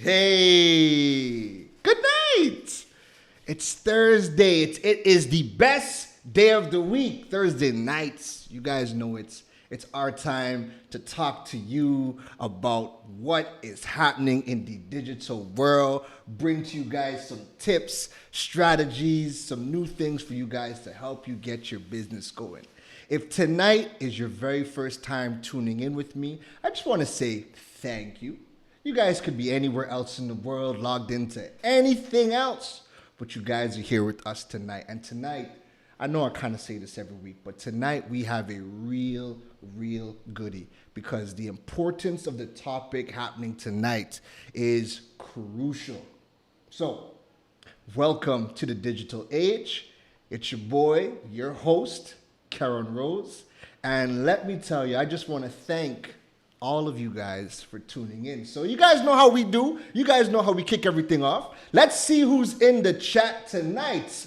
Hey, good night. It's Thursday. It is the best day of the week. Thursday nights. You guys know it's our time to talk to you about what is happening in the digital world. Bring to you guys some tips, strategies, some new things for you guys to help you get your business going. If tonight is your very first time tuning in with me, I just want to say thank you. You guys could be anywhere else in the world, logged into anything else, but you guys are here with us tonight. And tonight, I know I kind of say this every week, but tonight we have a real goodie, because the importance of the topic happening tonight is crucial. So, welcome to the digital age. It's your boy, your host, Karen Rose. And let me tell you, I just want to thank all of you guys for tuning in. So you guys know how we do. You guys know how we kick everything off. Let's see who's in the chat tonight.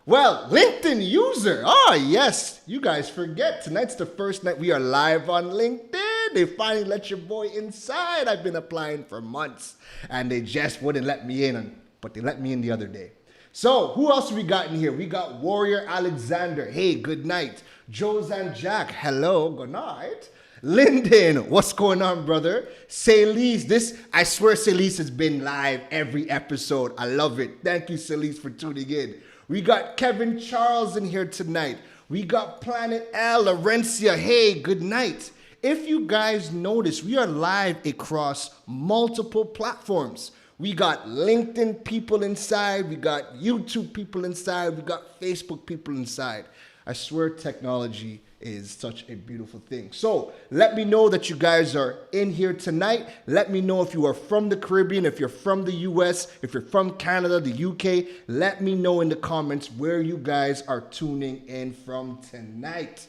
Well, LinkedIn user. Oh, yes. You guys forget. Tonight's the first night we are live on LinkedIn. They finally let your boy inside. I've been applying for months, and they just wouldn't let me in, but they let me in the other day. So who else we got in here? We got Warrior Alexander. Hey, good night. Josan Jack. Hello. Good night. Lyndon, what's going on, brother? Celise, I swear Celise has been live every episode. I love it. Thank you, Celise, for tuning in. We got Kevin Charles in here tonight. We got Planet L, Laurencia. Hey, good night. If you guys notice, we are live across multiple platforms. We got LinkedIn people inside. We got YouTube people inside. We got Facebook people inside. I swear technology is such a beautiful thing. So let me know that you guys are in here tonight. Let me know if you are from the Caribbean, if you're from the US, if you're from Canada, the UK. Let me know in the comments where you guys are tuning in from tonight.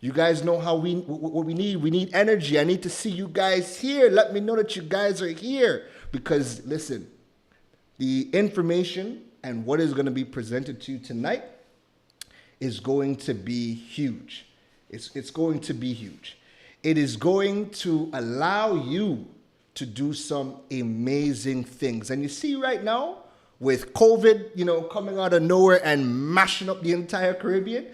You guys know how what we need. We need energy. I need to see you guys here. Let me know that you guys are here, because listen, the information and what is going to be presented to you tonight is going to be huge. It's going to be huge. It is going to allow you to do some amazing things. And you see right now, with COVID, coming out of nowhere and mashing up the entire Caribbean,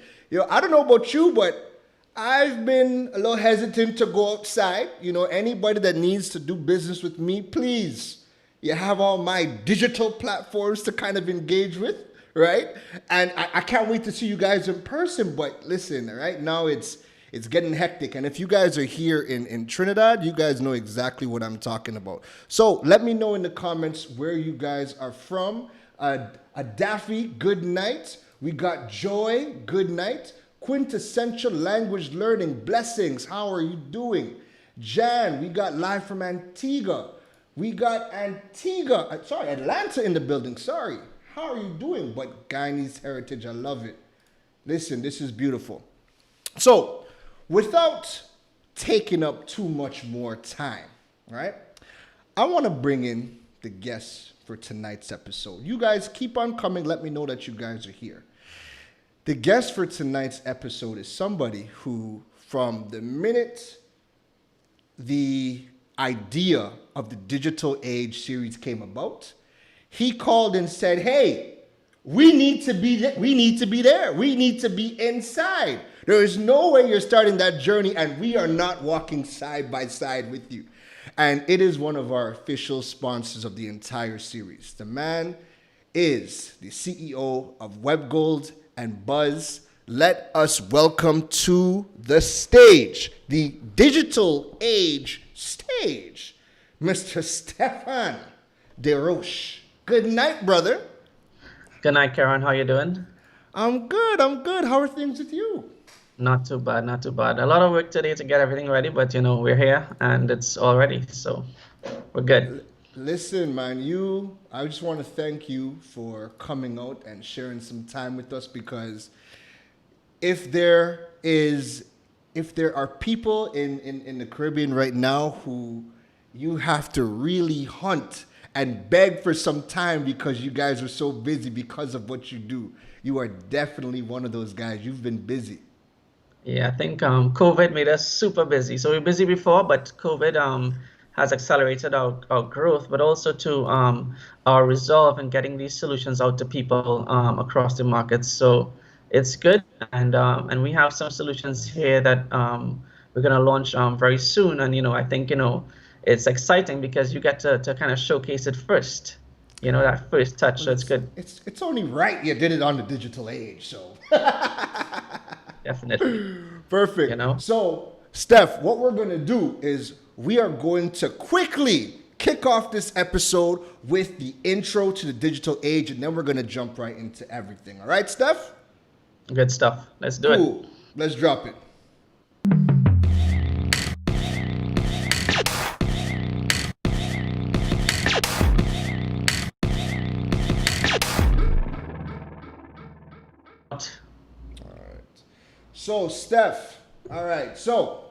I don't know about you, but I've been a little hesitant to go outside. Anybody that needs to do business with me, please, you have all my digital platforms to kind of engage with. Right? And I can't wait to see you guys in person. But listen, right now it's getting hectic. And if you guys are here in Trinidad, you guys know exactly what I'm talking about. So let me know in the comments where you guys are from. Daffy, good night. We got Joy, good night. Quintessential Language Learning, blessings. How are you doing? Jan, we got live from Antigua. We got Atlanta in the building. Sorry. How are you doing? But Guyanese heritage, I love it. Listen, this is beautiful. So, without taking up too much more time, right? I want to bring in the guests for tonight's episode. You guys keep on coming. Let me know that you guys are here. The guest for tonight's episode is somebody who, from the minute the idea of the Digital Age series came about, he called and said, hey, we need to be there. We need to be inside. There is no way you're starting that journey and we are not walking side by side with you. And it is one of our official sponsors of the entire series. The man is the CEO of Webgold Buzz, let us welcome to the stage, the digital age stage, Mr. Stephan De Roche. Good night, brother. Good night, Karen. How you doing? I'm good. I'm good. How are things with you? Not too bad, not too bad. A lot of work today to get everything ready, but we're here and it's all ready, so we're good. Listen, man, I just want to thank you for coming out and sharing some time with us because if there is, if there are people in the Caribbean right now who you have to really hunt and beg for some time because you guys are so busy because of what you do, you are definitely one of those guys. You've been busy. Yeah, I think COVID made us super busy. So we were busy before, but COVID has accelerated our growth, but also to our resolve in getting these solutions out to people across the markets. So it's good, and we have some solutions here that we're gonna launch very soon. And I think it's exciting because you get to kind of showcase it first. That first touch. Well, So it's it's good, it's it's only right you did it on the digital age, so definitely. You perfect. know. So, Steph, what we're going to do is we are going to quickly kick off this episode with the intro to the digital age, and then we're going to jump right into everything. All right, Steph? Good stuff. Let's do it. Cool. Let's drop it. All right. So, Steph, all right. So,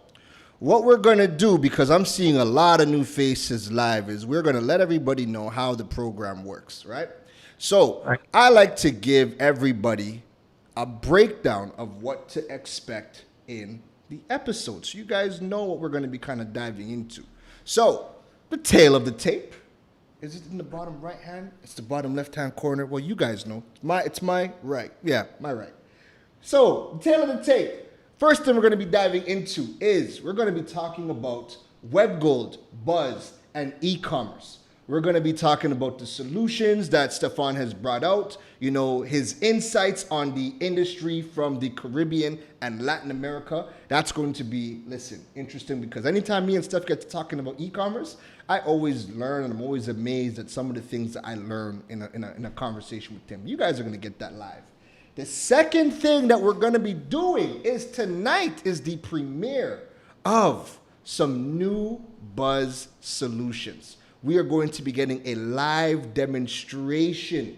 what we're going to do, because I'm seeing a lot of new faces live, is we're going to let everybody know how the program works, right? So, Right. I like to give everybody a breakdown of what to expect in the episode. So, you guys know what we're going to be kind of diving into. So, the tail of the tape. Is it in the bottom right hand? It's the bottom left hand corner. Well, you guys know. It's my right. Yeah, my right. So, tail of the tape. First thing we're going to be diving into is we're going to be talking about Webgold, Buzz, and e-commerce. We're going to be talking about the solutions that Stephan has brought out, his insights on the industry from the Caribbean and Latin America. That's going to be, interesting because anytime me and Steph get to talking about e-commerce, I always learn and I'm always amazed at some of the things that I learn in a conversation with him. You guys are going to get that live. The second thing that we're going to be doing is tonight is the premiere of some new Buzz solutions. We are going to be getting a live demonstration,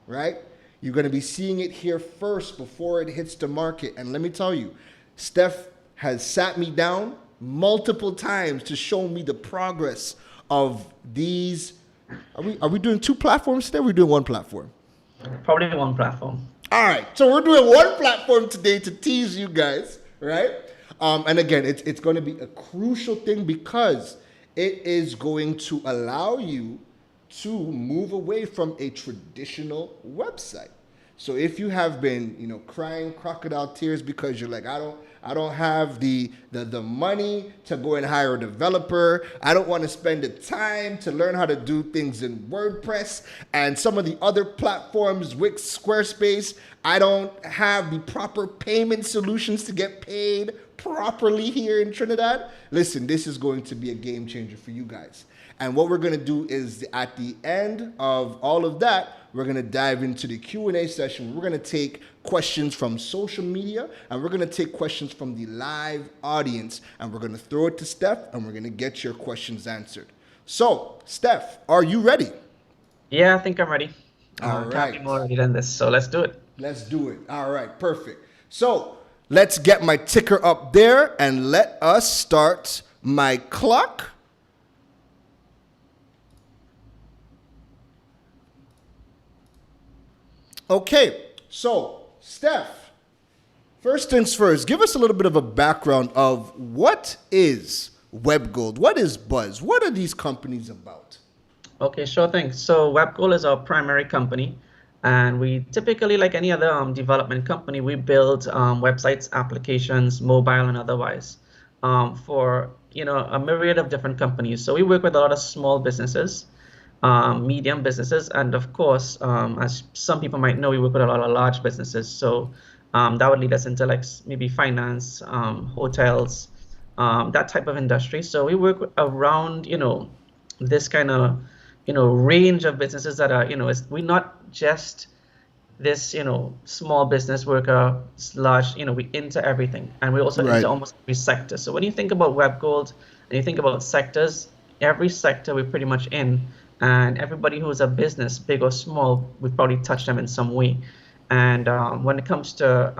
right? You're going to be seeing it here first before it hits the market. And let me tell you, Steph has sat me down multiple times to show me the progress of these. Are we doing two platforms today? Or are we doing one platform? Probably one platform. All right, so we're doing one platform today to tease you guys, right? And again, it's going to be a crucial thing because it is going to allow you to move away from a traditional website. So if you have been, crying crocodile tears because you're like, I don't have the money to go and hire a developer. I don't want to spend the time to learn how to do things in WordPress and some of the other platforms, Wix, Squarespace. I don't have the proper payment solutions to get paid properly here in Trinidad. Listen, this is going to be a game changer for you guys. And what we're going to do is at the end of all of that, we're going to dive into the Q&A session. We're going to take questions from social media and we're going to take questions from the live audience and we're going to throw it to Steph and we're going to get your questions answered. So, Steph, are you ready? Yeah, I think I'm ready. All Can't be right. more ready than this. So let's do it. Let's do it. All right, perfect. So, let's get my ticker up there and let us start my clock. Okay, so Steph, first things first, give us a little bit of a background of what is Webgold, what is Buzz, what are these companies about? Okay, sure thing. So Webgold is our primary company, and we typically, like any other development company, we build websites, applications, mobile and otherwise, for a myriad of different companies. So we work with a lot of small businesses, medium businesses, and of course, as some people might know, we work with a lot of large businesses. So That would lead us into like maybe finance, hotels, that type of industry. So we work around, this kind of, range of businesses that are, we're not just this, small business worker large, we into everything, and we also Right. into almost every sector. So when you think about WebGold and you think about sectors, every sector we're pretty much in, and everybody who's a business, big or small, we've probably touched them in some way. And when it comes to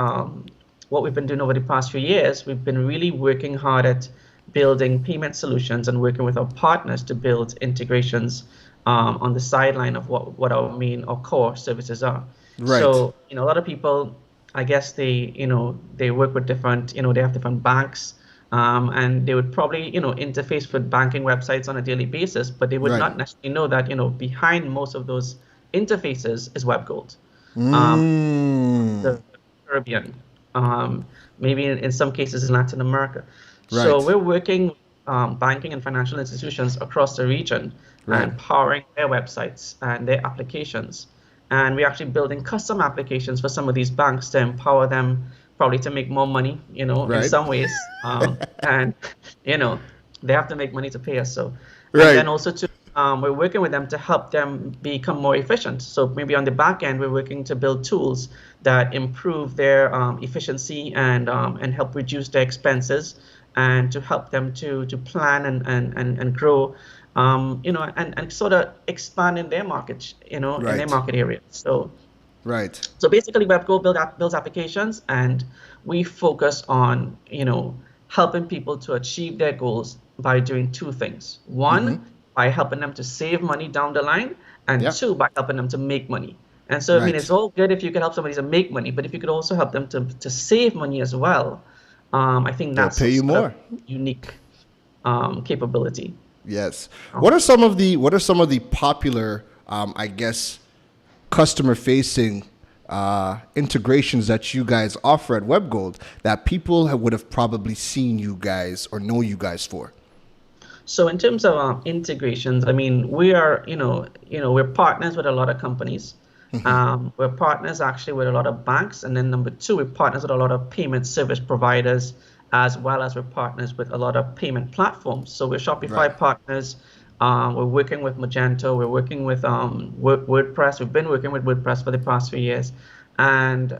what we've been doing over the past few years, we've been really working hard at building payment solutions and working with our partners to build integrations on the sideline of what our core services are. Right. So, a lot of people, I guess they work with different, they have different banks, and they would probably, interface with banking websites on a daily basis, but they would Right. not necessarily know that, behind most of those interfaces is WebGold. Mm. The Caribbean, maybe in some cases in Latin America. So Right. we're working banking and financial institutions across the region Right. and powering their websites and their applications. And we're actually building custom applications for some of these banks to empower them probably to make more money, in Right. some ways. And, you know, they have to make money to pay us. So, and Right. then also to we're working with them to help them become more efficient. So maybe on the back end, we're working to build tools that improve their efficiency and help reduce their expenses and to help them to plan and grow, and sort of expand in their market, in their Right. market area. So Right. so basically, WebGo builds applications, and we focus on, helping people to achieve their goals by doing two things. Mm-hmm. One, by helping them to save money down the line, and Yeah. two, by helping them to make money. And so, I mean, it's Right. all good if you could help somebody to make money, but if you could also help them to save money as well, I think They'll that's pay a you sort of more. unique capability. Yes. Um, What are some of the popular, I guess, customer facing integrations that you guys offer at WebGold that people would have probably seen you guys or know you guys for? So in terms of integrations, I mean, we are, we're partners with a lot of companies. We're partners actually with a lot of banks, and then number two, we're partners with a lot of payment service providers, as well as we're partners with a lot of payment platforms. So we're Right. Shopify partners. We're working with Magento. We're working with WordPress. We've been working with WordPress for the past few years, and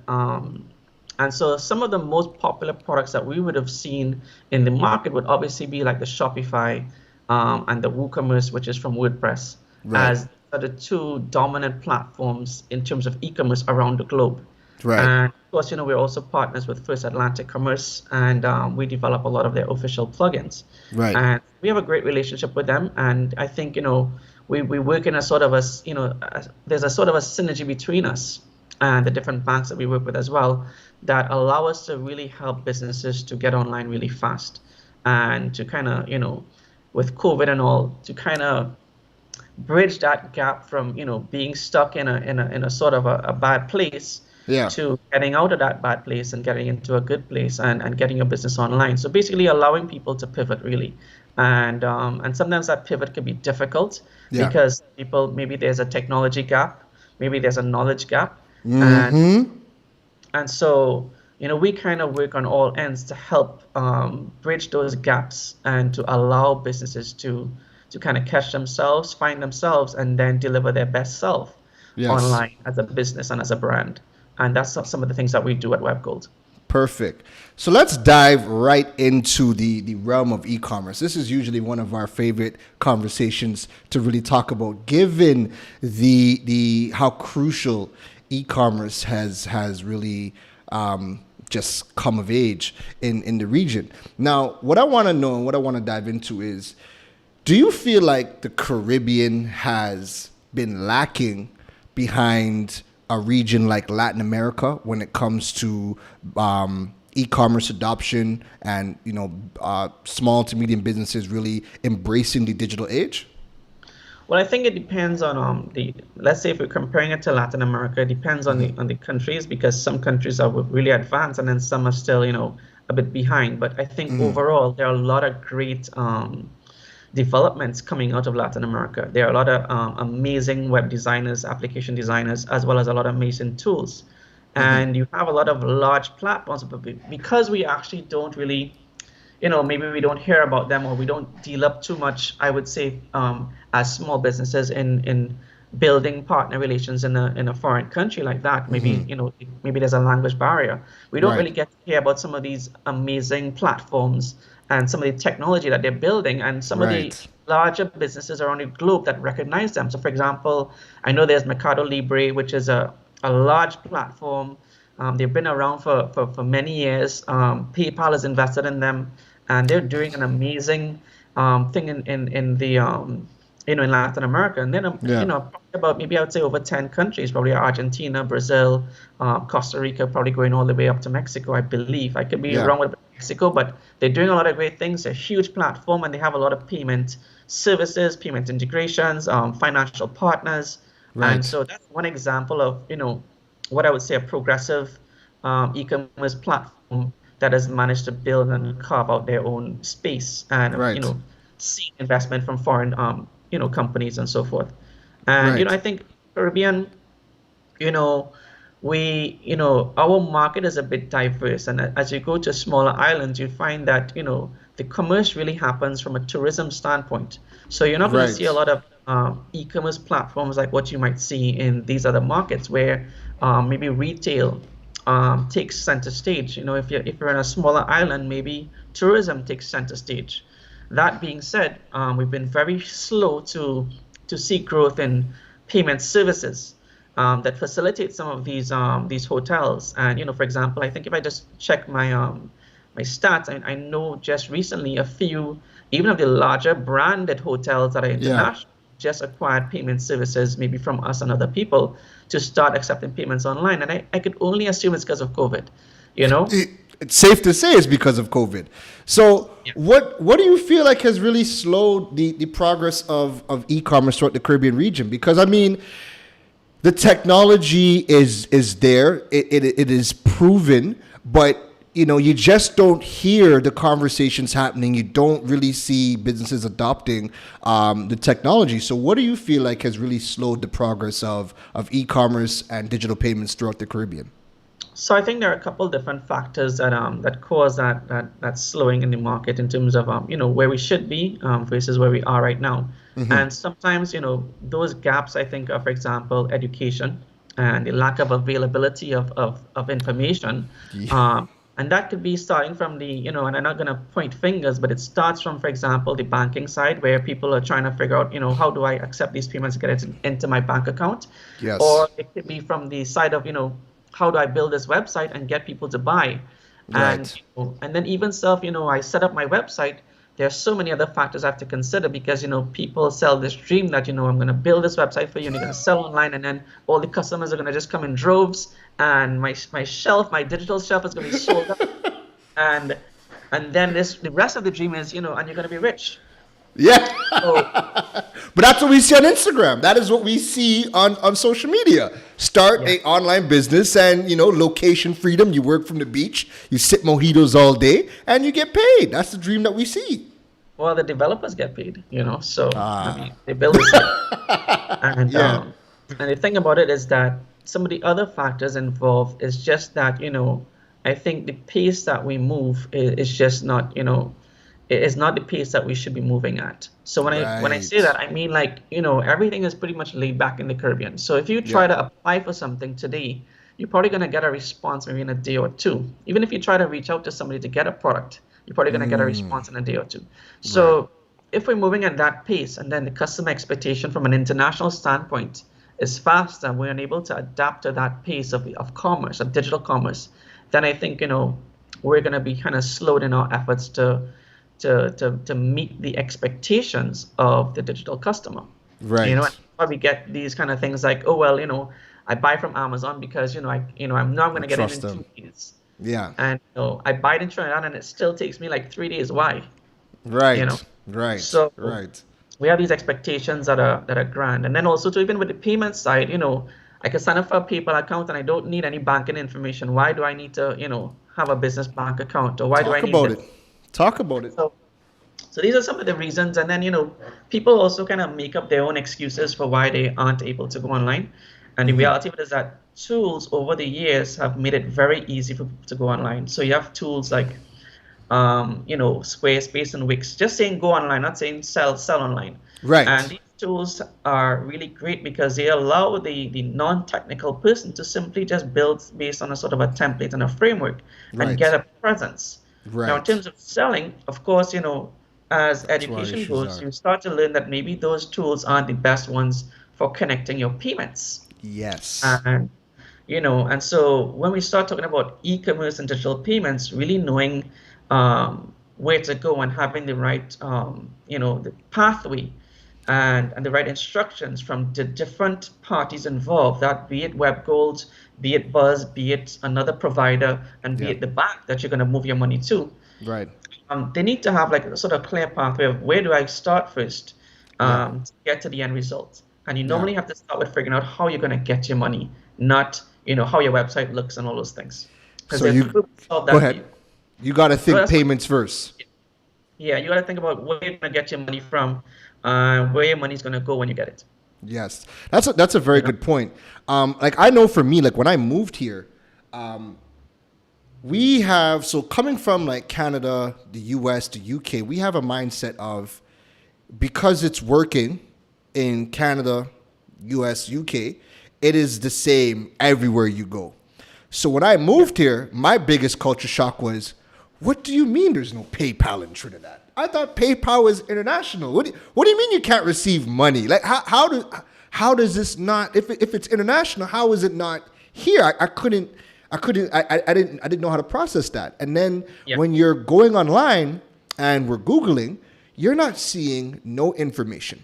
so some of the most popular products that we would have seen in the market would obviously be like the Shopify and the WooCommerce, which is from WordPress, Right. as the two dominant platforms in terms of e-commerce around the globe. Right. And of course, we're also partners with First Atlantic Commerce, and we develop a lot of their official plugins. Right. And we have a great relationship with them. And I think, we work in a sort of there's a sort of a synergy between us and the different banks that we work with as well that allow us to really help businesses to get online really fast and to kind of, with COVID and all, to kind of bridge that gap from, being stuck in a sort of a bad place Yeah. to getting out of that bad place and getting into a good place and getting your business online. So basically allowing people to pivot really. And sometimes that pivot can be difficult Yeah. because people, maybe there's a technology gap, maybe there's a knowledge gap. And Mm-hmm. and so, we kind of work on all ends to help bridge those gaps and to allow businesses to kind of catch themselves, find themselves, and then deliver their best self Yes. online as a business and as a brand. And that's some of the things that we do at WebGold. Perfect. So let's dive right into the realm of e-commerce. This is usually one of our favorite conversations to really talk about, given the how crucial e-commerce has really just come of age in the region. Now, what I want to know and what I want to dive into is, do you feel like the Caribbean has been lacking behind a region like Latin America when it comes to e-commerce adoption and small to medium businesses really embracing the digital age? Well, I think it depends on let's say if we're comparing it to Latin America, it depends on the countries because some countries are really advanced and then some are still, a bit behind. But I think overall there are a lot of great developments coming out of Latin America. There are a lot of amazing web designers, application designers, as well as a lot of amazing tools. And you have a lot of large platforms, but because we actually don't really, maybe we don't hear about them, or we don't deal up too much, I would say, as small businesses in building partner relations in a foreign country like that. Maybe, maybe there's a language barrier. We don't really Right. get to hear about some of these amazing platforms and some of the technology that they're building, and some of the Right. larger businesses around the globe that recognize them. So, for example, I know there's Mercado Libre, which is a large platform. They've been around for many years. PayPal has invested in them, and they're doing an amazing thing in the in Latin America. And then Yeah. probably about, maybe I would say, over 10 countries, probably Argentina, Brazil, Costa Rica, probably going all the way up to Mexico, I believe. I could be Yeah. wrong with Mexico, but they're doing a lot of great things. They're a huge platform, and they have a lot of payment services, payment integrations, financial partners. And Right. so that's one example of, what I would say, a progressive e-commerce platform that has managed to build and carve out their own space, and, Right. seek investment from foreign, companies and so forth. And, Right. I think Caribbean, you know, our market is a bit diverse. And as you go to smaller islands, you find that, the commerce really happens from a tourism standpoint. So you're not going to see a Right. lot of e-commerce platforms like what you might see in these other markets, where maybe retail takes center stage. If you're in a smaller island, maybe tourism takes center stage. That being said, we've been very slow to see growth in payment services that facilitate some of these hotels. And, for example, I think if I just check my stats, I know just recently a few, even of the larger branded hotels that are Yeah. international, just acquired payment services, maybe from us and other people, to start accepting payments online. And I could only assume it's because of COVID, you know? It's safe to say it's because of COVID. So Yeah. what do you feel like has really slowed the progress of e-commerce throughout the Caribbean region? Because I mean, the technology is there. It is proven, but you just don't hear the conversations happening. You don't really see businesses adopting the technology. So what do you feel like has really slowed the progress of e-commerce and digital payments throughout the Caribbean? So I think there are a couple different factors that cause that slowing in the market, in terms of where we should be versus where we are right now. And sometimes, those gaps, I think, are, for example, education and the lack of availability of information. Yeah. And that could be starting from and I'm not going to point fingers, but it starts from, for example, the banking side, where people are trying to figure out, how do I accept these payments, get it into my bank account? Yes. Or it could be from the side of, how do I build this website and get people to buy? And Right. and then even stuff, I set up my website. There are so many other factors I have to consider, because people sell this dream that I'm going to build this website for you, and you're going to sell online, and then all the customers are going to just come in droves, and my digital shelf is going to be sold out, and then the rest of the dream is, and you're going to be rich. Yeah. So But that's what we see on Instagram. That is what we see on social media. Start yeah, a online business and, location freedom. You work from the beach, you sip mojitos all day, and you get paid. That's the dream that we see. well, the developers get paid, so I Ah. mean, they build the site. And Yeah. and the thing about it is that some of the other factors involved is just that, I think the pace that we move is just not, it is not the pace that we should be moving at. So when I say Right. that, I mean, like, everything is pretty much laid back in the Caribbean. So if you try Yeah. to apply for something today, you're probably going to get a response maybe in a day or two. Even if you try to reach out to somebody to get a product, you're probably going to get a response in a day or two. Right. So if we're moving at that pace, and then the customer expectation from an international standpoint is faster, and we're unable to adapt to that pace of commerce, of digital commerce, then I think, we're going to be kind of slowed in our efforts to meet the expectations of the digital customer. And Right. that's why we get these kind of things like, oh, well, I buy from Amazon because, I'm not going to get it Trust in them. 2 days. Yeah. And, I buy it in Trinidad, and it still takes me like 3 days. Why? you know Right. Right. so Right. we have these expectations that are grand. And then also, to even with the payment side, I can sign up for a PayPal account, and I don't need any banking information. Why do I need to have a business bank account? Or why do I Talk need about this? it. Talk about it. So these are some of the reasons. And then, people also kind of make up their own excuses for why they aren't able to go online. And the reality of it is that tools over the years have made it very easy for people to go online. So you have tools like Squarespace and Wix, just saying go online, not saying sell online. And Right. these tools are really great because they allow the non-technical person to simply just build based on a sort of a template and a framework and get Right. a presence. Now, in Right. terms of selling, of course, as That's where our education issues goes, are. you start to learn that maybe those tools aren't the best ones for connecting your payments. Yes. And and so when we start talking about e-commerce and digital payments, really knowing where to go and having the right, the pathway and the right instructions from the different parties involved, that be it WebGold, be it Buzz, be it another provider, and be Yeah. it the bank that you're going to move your money to, Right. they need to have like a sort of clear pathway of where do I start first Yeah. to get to the end result. And you Yeah. normally have to start with figuring out how you're going to get your money, not how your website looks and all those things. Because So there's you people who solve go that for ahead. you. You got to So think payments first. yeah, you got to think about where you're going to get your money from, where your money's going to go when you get it. Yes, that's a very You know? good point. Like I know for me, like when I moved here, we have so coming from like Canada, the U.S., the U.K., we have a mindset of because it's working in Canada, U.S., U.K., it is the same everywhere you go. So when I Yeah. moved here, my biggest culture shock was, what do you mean there's no PayPal in Trinidad? I thought PayPal was international. What do you mean you can't receive money? Like how does this not if it's international, how is it not here? I didn't know how to process that. And then Yeah. when you're going online and we're Googling, you're not seeing no information.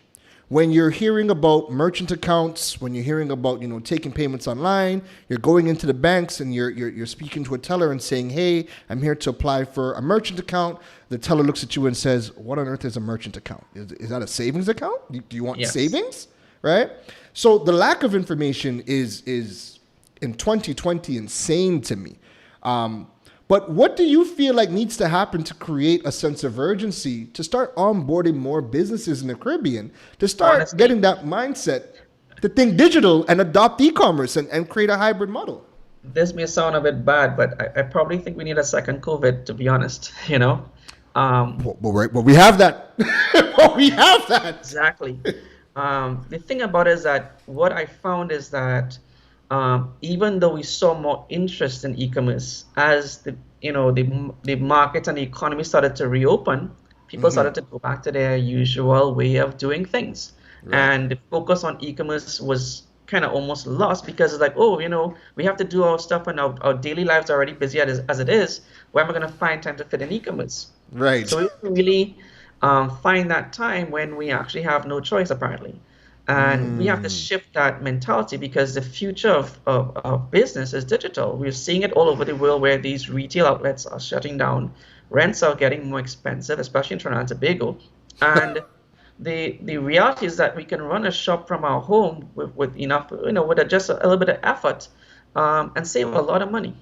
When you're hearing about merchant accounts, when you're hearing about taking payments online, you're going into the banks and you're speaking to a teller and saying, "Hey, I'm here to apply for a merchant account." The teller looks at you and says, "What on earth is a merchant account? Is that a savings account? Do you want Yes. savings?" Right? So the lack of information is in 2020 insane to me. But what do you feel like needs to happen to create a sense of urgency to start onboarding more businesses in the Caribbean, to start Honestly, getting that mindset to think digital and adopt e-commerce and create a hybrid model? this may sound a bit bad, but I probably think we need a second COVID, to be honest, Um, Well, we have that. Well, we have that. Exactly. The thing about it is that what I found is that even though we saw more interest in e-commerce as the market and the economy started to reopen, people started to go back to their usual way of doing things, Right. and the focus on e-commerce was kind of almost lost because it's like, oh, we have to do our stuff and our daily lives are already busy as it is. Where am I going to find time to fit in e-commerce? Right. So we really find that time when we actually have no choice, apparently. And we have to shift that mentality because the future of business is digital. We're seeing it all over the world where these retail outlets are shutting down, rents are getting more expensive, especially in Trinidad and Tobago. And the reality is that we can run a shop from our home with enough, with just a little bit of effort, and save a lot of money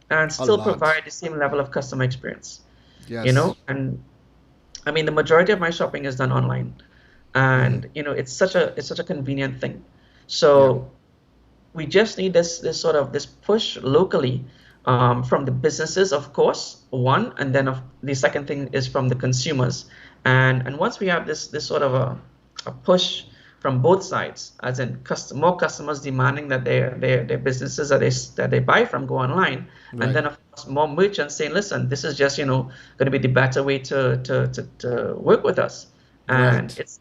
and A still lot. provide the same level of customer experience. Yes. And I mean, the majority of my shopping is done online, and it's such a convenient thing. Yeah. So we just need this sort of this push locally from the businesses, of course, one, and then the second thing is from the consumers. And once we have this sort of a push from both sides, as in more customers demanding that their businesses that they buy from go online, and Right. then of course more merchants saying, listen, this is just going to be the better way to work with us, and Right. it's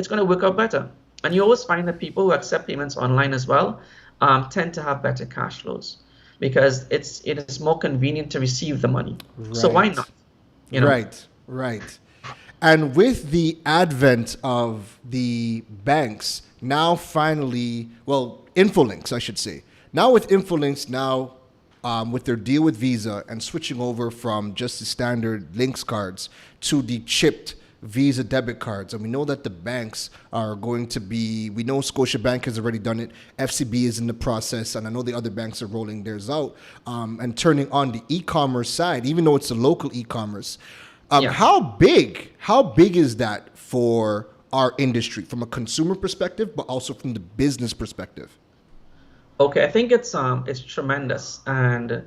going to work out better. And you always find that people who accept payments online as well tend to have better cash flows because it is more convenient to receive the money. So why Right. not? You know? Right. Right. And with the advent of the banks now finally, well, Infolinks, I should say. Now with Infolinks, now with their deal with Visa and switching over from just the standard Links cards to the chipped Visa debit cards. And we know that the banks are going to be, we know Scotiabank has already done it. FCB is in the process. And I know the other banks are rolling theirs out and turning on the e-commerce side, even though it's a local e-commerce. Yeah. How big is that for our industry from a consumer perspective, but also from the business perspective? Okay, I think it's tremendous, and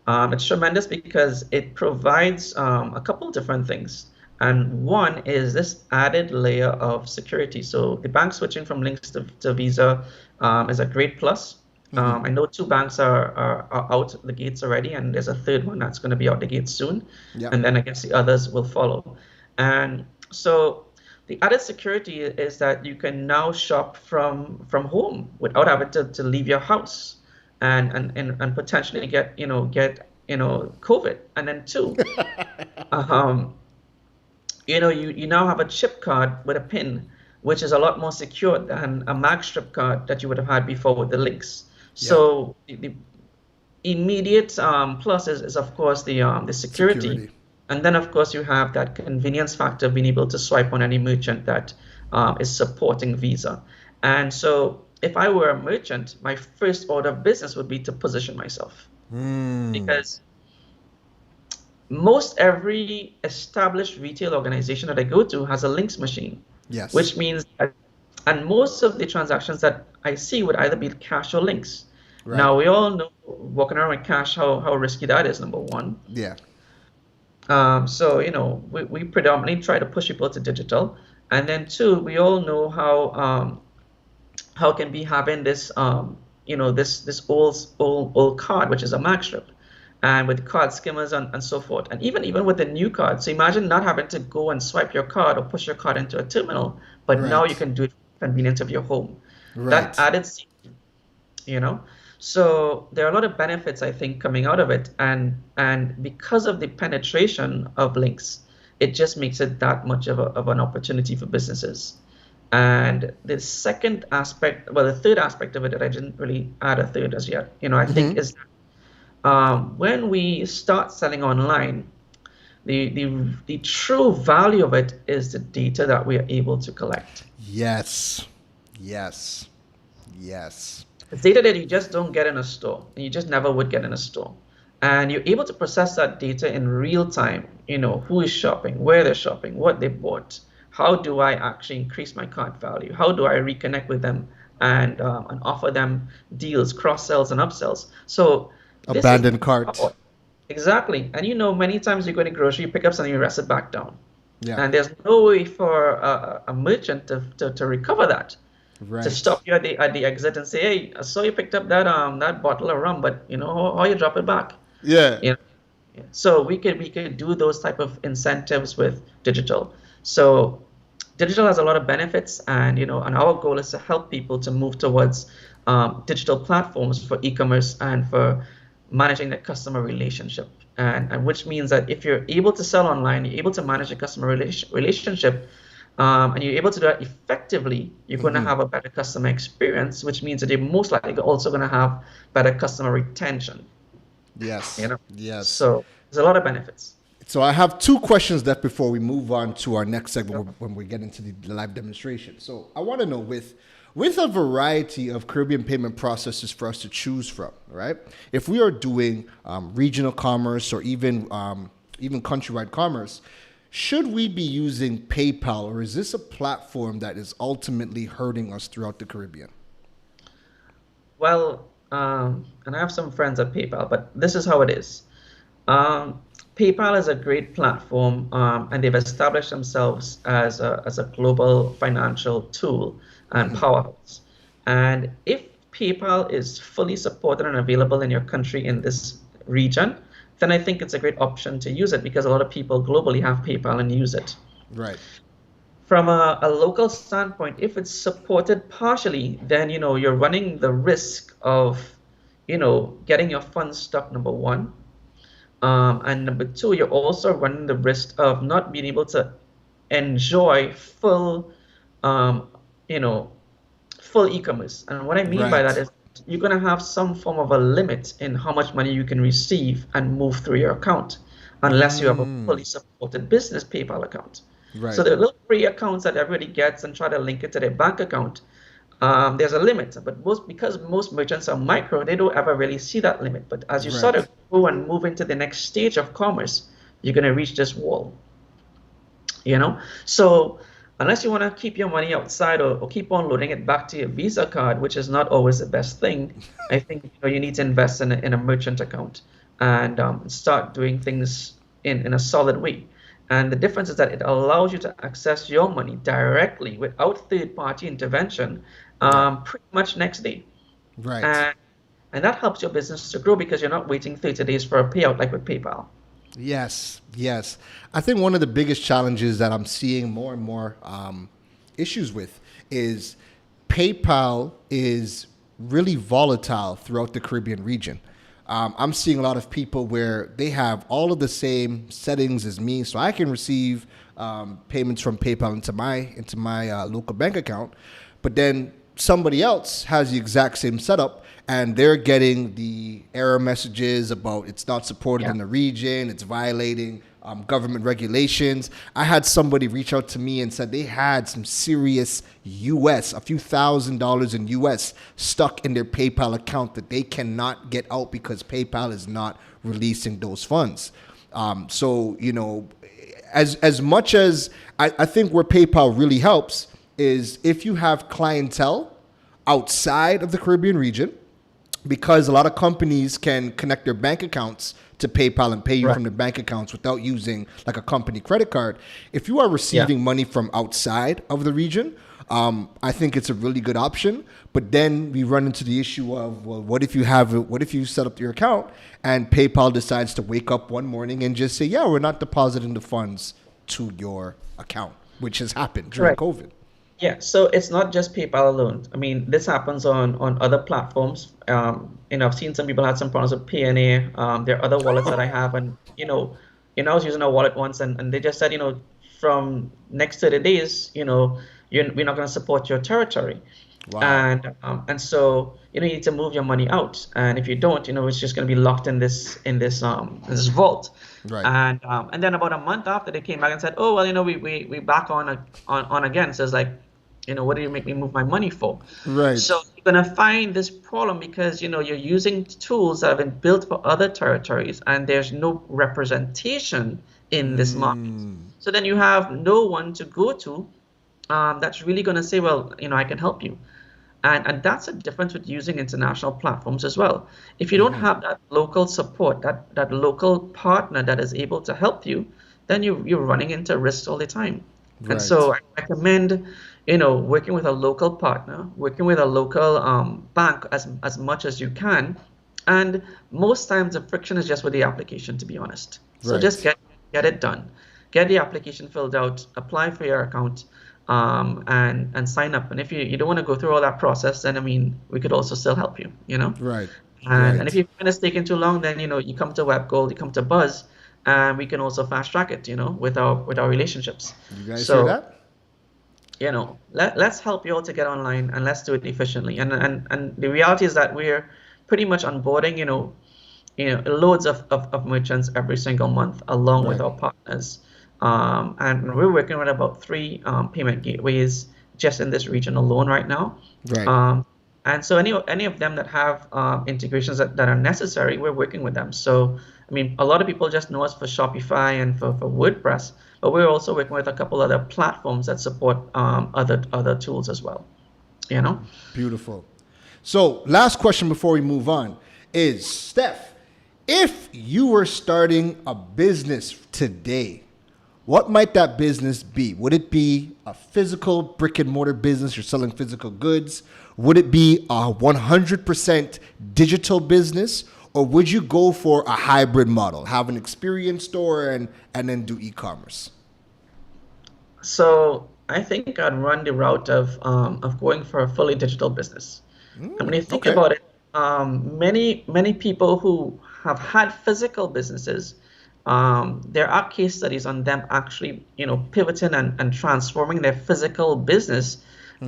it's tremendous because it provides a couple different things. And one is this added layer of security. So the bank switching from links to Visa is a great plus. I know two banks are out the gates already, and there's a third one that's going to be out the gates soon. Yep. And then I guess the others will follow. And so the added security is that you can now shop from home without having to leave your house and potentially get COVID. And then two, um, you now have a chip card with a PIN, which is a lot more secure than a mag strip card that you would have had before with the links. Yeah. So the immediate plus is of course the security. And then of course you have that convenience factor of being able to swipe on any merchant that is supporting Visa. And so if I were a merchant, my first order of business would be to position myself. Because most every established retail organization that I go to has a links machine. Yes. Which means that, and most of the transactions that I see would either be cash or links. Right. Now we all know walking around with cash how risky that is, number one. Yeah. So we predominantly try to push people to digital, and then two, we all know how can be having this this old card, which is a mag strip, and with card skimmers and so forth, and even with the new card. So imagine not having to go and swipe your card or push your card into a terminal, but now you can do it from the convenience of your home. That added safety, So there are a lot of benefits, I think, coming out of it, and because of the penetration of links, it just makes it that much of an opportunity for businesses. And the second aspect, well, the third aspect of it that I didn't really add a third as yet, I think is when we start selling online, the true value of it is the data that we are able to collect. Yes. It's data that you just don't get in a store, and you just never would get in a store. And you're able to process that data in real time, who is shopping, where they're shopping, what they bought, how do I actually increase my cart value, how do I reconnect with them and offer them deals, cross-sells and upsells. So abandoned cart. Exactly. And many times you go to grocery, you pick up something, you rest it back down. Yeah. And there's no way for a merchant to recover that. Right. To stop you at the exit and say, hey, I saw you picked up that bottle of rum, but how you drop it back? Yeah. So we could do those type of incentives with digital. So digital has a lot of benefits, and and our goal is to help people to move towards digital platforms for e-commerce and for managing the customer relationship. And which means that if you're able to sell online, you're able to manage a customer relationship. And you're able to do that effectively, you're going to have a better customer experience, which means that you're most likely also going to have better customer retention. Yes. Yes. So there's a lot of benefits. So I have two questions left before we move on to our next segment when we get into the live demonstration. So I want to know, with a variety of Caribbean payment processes for us to choose from, right? If we are doing regional commerce or even countrywide commerce, should we be using PayPal, or is this a platform that is ultimately hurting us throughout the Caribbean? Well, and I have some friends at PayPal, but this is how it is. PayPal is a great platform, and they've established themselves as a global financial tool and powerhouse. And if PayPal is fully supported and available in your country, in this region, then I think it's a great option to use it, because a lot of people globally have PayPal and use it. Right. From a local standpoint, if it's supported partially, then you're running the risk of getting your funds stuck, number one. And number two, you're also running the risk of not being able to enjoy full e-commerce. And what I mean by that is you're going to have some form of a limit in how much money you can receive and move through your account, unless you have a fully supported business PayPal account. Right. So the little free accounts that everybody gets and try to link it to their bank account, there's a limit. But because most merchants are micro, they don't ever really see that limit. But as you sort of go and move into the next stage of commerce, you're going to reach this wall. So unless you want to keep your money outside or keep on loading it back to your Visa card, which is not always the best thing, I think you need to invest in a merchant account and start doing things in a solid way. And the difference is that it allows you to access your money directly without third-party intervention Yeah. pretty much next day. Right. And and that helps your business to grow because you're not waiting 30 days for a payout like with PayPal. Yes, yes. I think one of the biggest challenges that I'm seeing more and more issues with is PayPal is really volatile throughout the Caribbean region. I'm seeing a lot of people where they have all of the same settings as me, so I can receive payments from PayPal into my local bank account, but then somebody else has the exact same setup and they're getting the error messages about it's not supported Yeah. in the region, it's violating government regulations. I had somebody reach out to me and said they had some serious a few $1,000s in US stuck in their PayPal account that they cannot get out because PayPal is not releasing those funds. So, as much as I think where PayPal really helps is if you have clientele outside of the Caribbean region, because a lot of companies can connect their bank accounts to PayPal and pay you Right. from the bank accounts without using like a company credit card. If you are Yeah. receiving money from outside of the region, I think it's a really good option. But then we run into the issue of, well, what if you set up your account and PayPal decides to wake up one morning and just say, yeah, we're not depositing the funds to your account, which has happened during Correct. COVID. Yeah, so it's not just PayPal alone. I mean, this happens on other platforms. I've seen some people had some problems with P&A. There are other wallets that I have, and I was using a wallet once, and they just said, from next 30 days, we're not going to support your territory, Wow. and so you need to move your money out, and if you don't, it's just going to be locked in this vault. Right. And then about a month after they came back and said, oh well, we back on again. So it's like, what do you make me move my money for? Right. So you're gonna find this problem because you're using tools that have been built for other territories and there's no representation in this market. So then you have no one to go to that's really gonna say, well, I can help you. And that's a difference with using international platforms as well. If you don't have that local support, that local partner that is able to help you, then you're running into risks all the time. And Right. so I recommend, working with a local partner, working with a local bank as much as you can. And most times the friction is just with the application, to be honest. So just Right. get it done. Get the application filled out, apply for your account, and sign up. And if you don't want to go through all that process, then I mean we could also still help you, Right. And if Right. you find it's taking too long, then you come to WebGold, you come to Buzz, and we can also fast track it, with our relationships. You guys hear So that? let's help you all to get online and let's do it efficiently. And the reality is that we're pretty much onboarding, loads of merchants every single month along with Right. our partners. And we're working with about three payment gateways just in this region alone right now. Right. And so any of them that have integrations that are necessary, we're working with them. So, I mean, a lot of people just know us for Shopify and for WordPress, but we're also working with a couple other platforms that support other tools as well, you know? Beautiful. So, last question before we move on is, Steph, if you were starting a business today, what might that business be? Would it be a physical brick and mortar business? You're selling physical goods. Would it be a 100% digital business? Or would you go for a hybrid model, have an experience store and then do e-commerce? So I think I'd run the route of going for a fully digital business. And when you think Okay. about it, many people who have had physical businesses, there are case studies on them actually, pivoting and transforming their physical business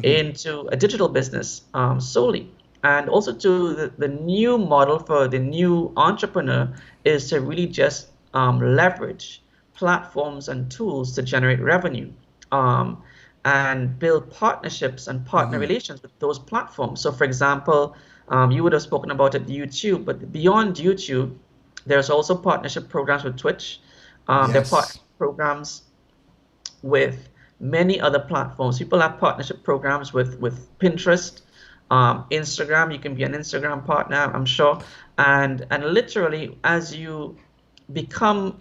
into a digital business solely. And also to the new model for the new entrepreneur is to really just leverage platforms and tools to generate revenue, um, and build partnerships and partner relations with those platforms. So, for example, you would have spoken about it, YouTube, but beyond YouTube, there's also partnership programs with Twitch. There are Yes. partnership programs with many other platforms. People have partnership programs with Pinterest, Instagram. You can be an Instagram partner, I'm sure. And literally, as you become,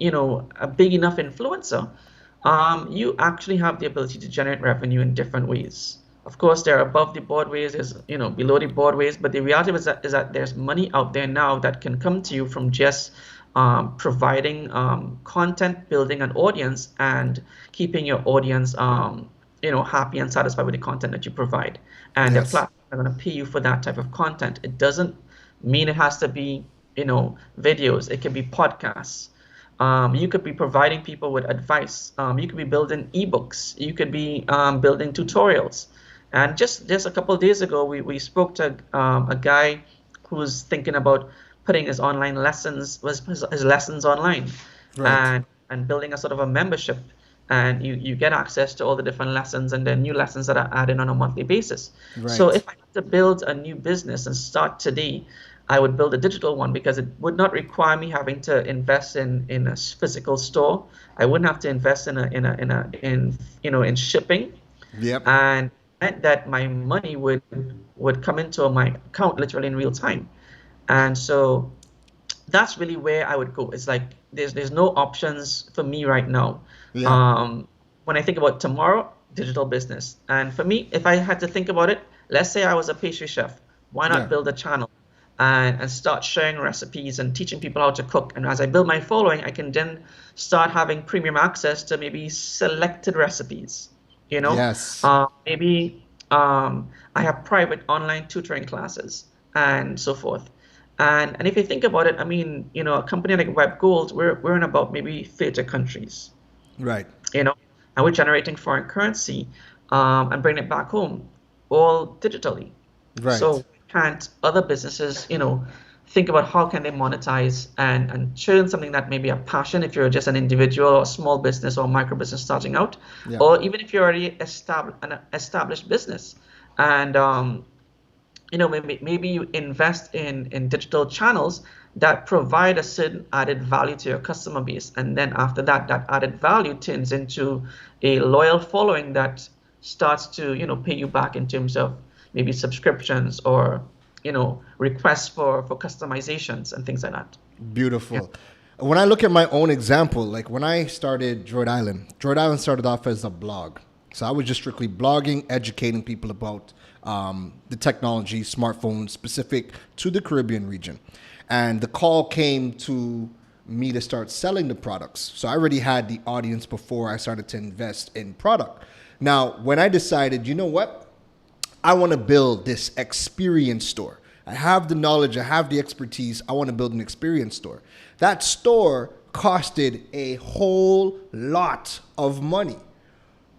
a big enough influencer, you actually have the ability to generate revenue in different ways. Of course, there are above the board ways, there's, below the board ways, but the reality is that there's money out there now that can come to you from just providing content, building an audience, and keeping your audience, happy and satisfied with the content that you provide. And the Yes. platform are going to pay you for that type of content. It doesn't mean it has to be, videos. It can be podcasts. You could be providing people with advice. You could be building ebooks. You could be building tutorials. And just a couple of days ago, we spoke to a guy who's thinking about putting his online lessons, his lessons online, Right. and building a sort of a membership. And you get access to all the different lessons and the new lessons that are added on a monthly basis. So Right. if I had to build a new business and start today, I would build a digital one because it would not require me having to invest in a physical store. I wouldn't have to invest in shipping, Yep. and meant that my money would come into my account literally in real time. And so that's really where I would go. It's like there's no options for me right now. Yeah. When I think about tomorrow, digital business. And for me, if I had to think about it, let's say I was a pastry chef, why Yeah. not build a channel and start sharing recipes and teaching people how to cook? And as I build my following, I can then start having premium access to maybe selected recipes. Yes. Maybe I have private online tutoring classes and so forth. And if you think about it, I mean, a company like Webgold, we're in about maybe 30 countries, Right. you know, and we're generating foreign currency and bringing it back home, all digitally. Right. So can't other businesses, think about how can they monetize and turn something that may be a passion if you're just an individual or small business or micro business starting out, Yeah. or even if you're already an established business, and maybe you invest in digital channels that provide a certain added value to your customer base, and then after that, that added value turns into a loyal following that starts to pay you back in terms of maybe subscriptions or requests for customizations and things like that. Yeah. Beautiful. When I look at my own example, like when I started Droid Island started off as a blog. So I was just strictly blogging, educating people about the technology, smartphones, specific to the Caribbean region. And the call came to me to start selling the products. So I already had the audience before I started to invest in product. Now, when I decided, you know what? I want to build this experience store. I have the knowledge, I have the expertise. I want to build an experience store. That store costed a whole lot of money.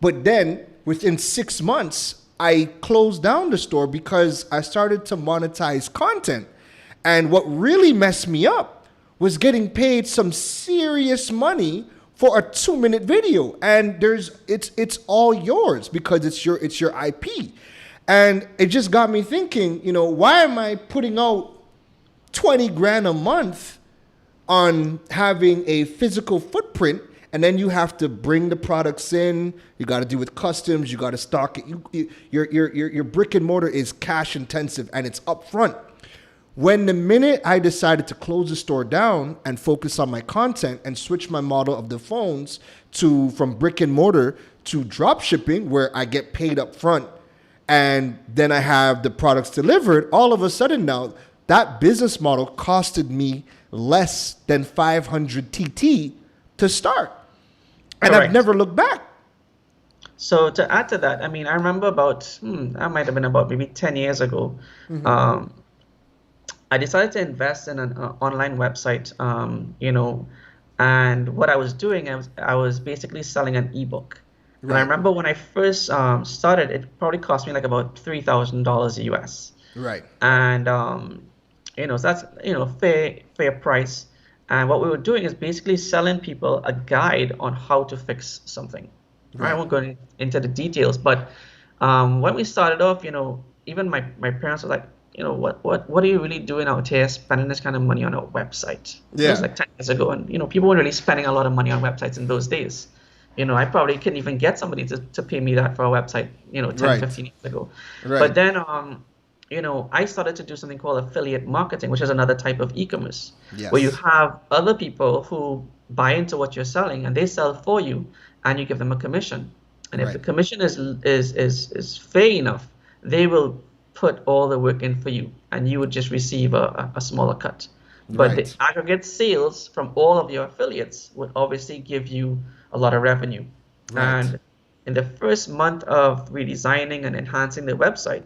But then within 6 months, I closed down the store because I started to monetize content. And what really messed me up was getting paid some serious money for a 2-minute video. And it's all yours because it's your IP. And it just got me thinking, why am I putting out 20 grand a month on having a physical footprint, and then you have to bring the products in, you got to do with customs, you got to stock it. Your brick and mortar is cash intensive and it's upfront. When the minute I decided to close the store down and focus on my content and switch my model of the phones from brick and mortar to drop shipping, where I get paid up front and then I have the products delivered, all of a sudden now that business model costed me less than 500 TT to start. And I've Correct. never looked back. So to add to that, I mean, I remember that might have been about maybe 10 years ago. I decided to invest in an online website, and what I was doing, I was basically selling an ebook. And I Right, remember when I first started, it probably cost me like about $3,000 US. right, And so that's fair price. And what we were doing is basically selling people a guide on how to fix something. I right. won't go into the details, but when we started off, even my parents were like, what are you really doing out here spending this kind of money on a website? It was Yeah, like 10 years ago, and people weren't really spending a lot of money on websites in those days. I probably couldn't even get somebody to pay me that for a website, 10, Right. 15 years ago. But Right. then, I started to do something called affiliate marketing, which is another type of e-commerce, where you Yes. have other people who buy into what you're selling and they sell for you, and you give them a commission. And if the Right. commission is fair enough, they will put all the work in for you, and you would just receive a smaller cut. But the Right. aggregate sales from all of your affiliates would obviously give you a lot of revenue. Right. And in the first month of redesigning and enhancing the website,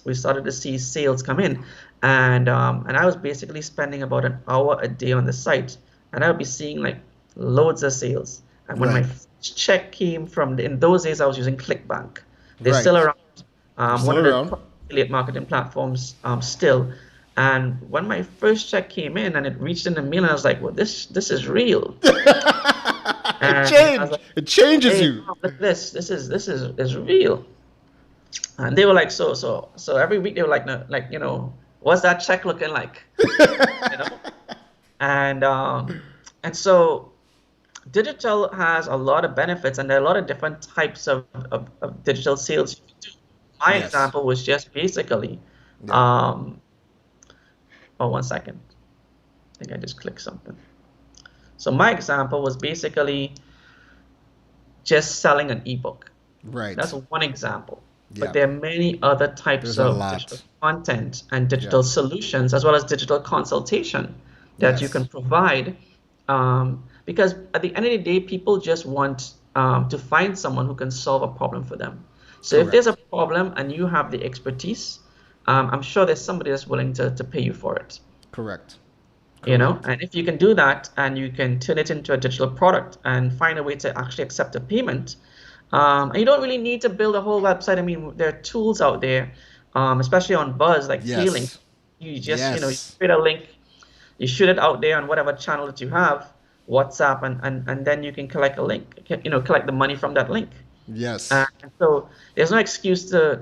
we started to see sales come in, and I was basically spending about an hour a day on the site, and I would be seeing like loads of sales. And when my Right. first check came from in those days, I was using ClickBank. They're still Right. around, They're one still of the around. top affiliate marketing platforms still. And when my first check came in and it reached in the mail, and I was like, well, this is real. It And I was changed. like, It changes hey, you. mom, look at this. This is real. And they were like, so every week they were like, no, like, what's that check looking like? You know? And and so digital has a lot of benefits, and there are a lot of different types of digital sales you can do. My Yes. example was just basically, Yeah. um, oh, 1 second. I think I just clicked something. So my example was basically just selling an ebook. Right. That's one example. But Yeah. there are many other types There's a of digital lot. content and Yeah. digital solutions, as well as digital consultation that you can Yes. provide. Because at the end of the day, people just want to find someone who can solve a problem for them. So if there's a Correct. problem and you have the expertise, I'm sure there's somebody that's willing to pay you for it. Correct. Correct. And if you can do that and you can turn it into a digital product and find a way to actually accept a payment, and you don't really need to build a whole website. I mean, there are tools out there, especially on Buzz, like K-Link. Yes. You just, you Yes. create a link, you shoot it out there on whatever channel that you have, WhatsApp, and then you can collect a link, collect the money from that link. Yes. And so there's no excuse to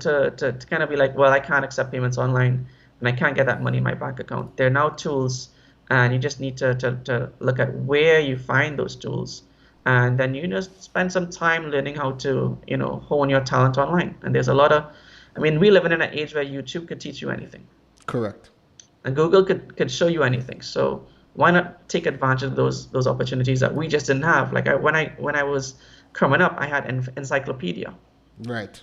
kind of be like, well, I can't accept payments online and I can't get that money in my bank account. There are now tools, and you just need to look at where you find those tools. And then you just spend some time learning how to, hone your talent online. And there's a lot of, I mean, we live in an age where YouTube could teach you anything Correct. and Google could show you anything. So why not take advantage of those opportunities that we just didn't have? Like when I was coming up, I had an encyclopedia. Right.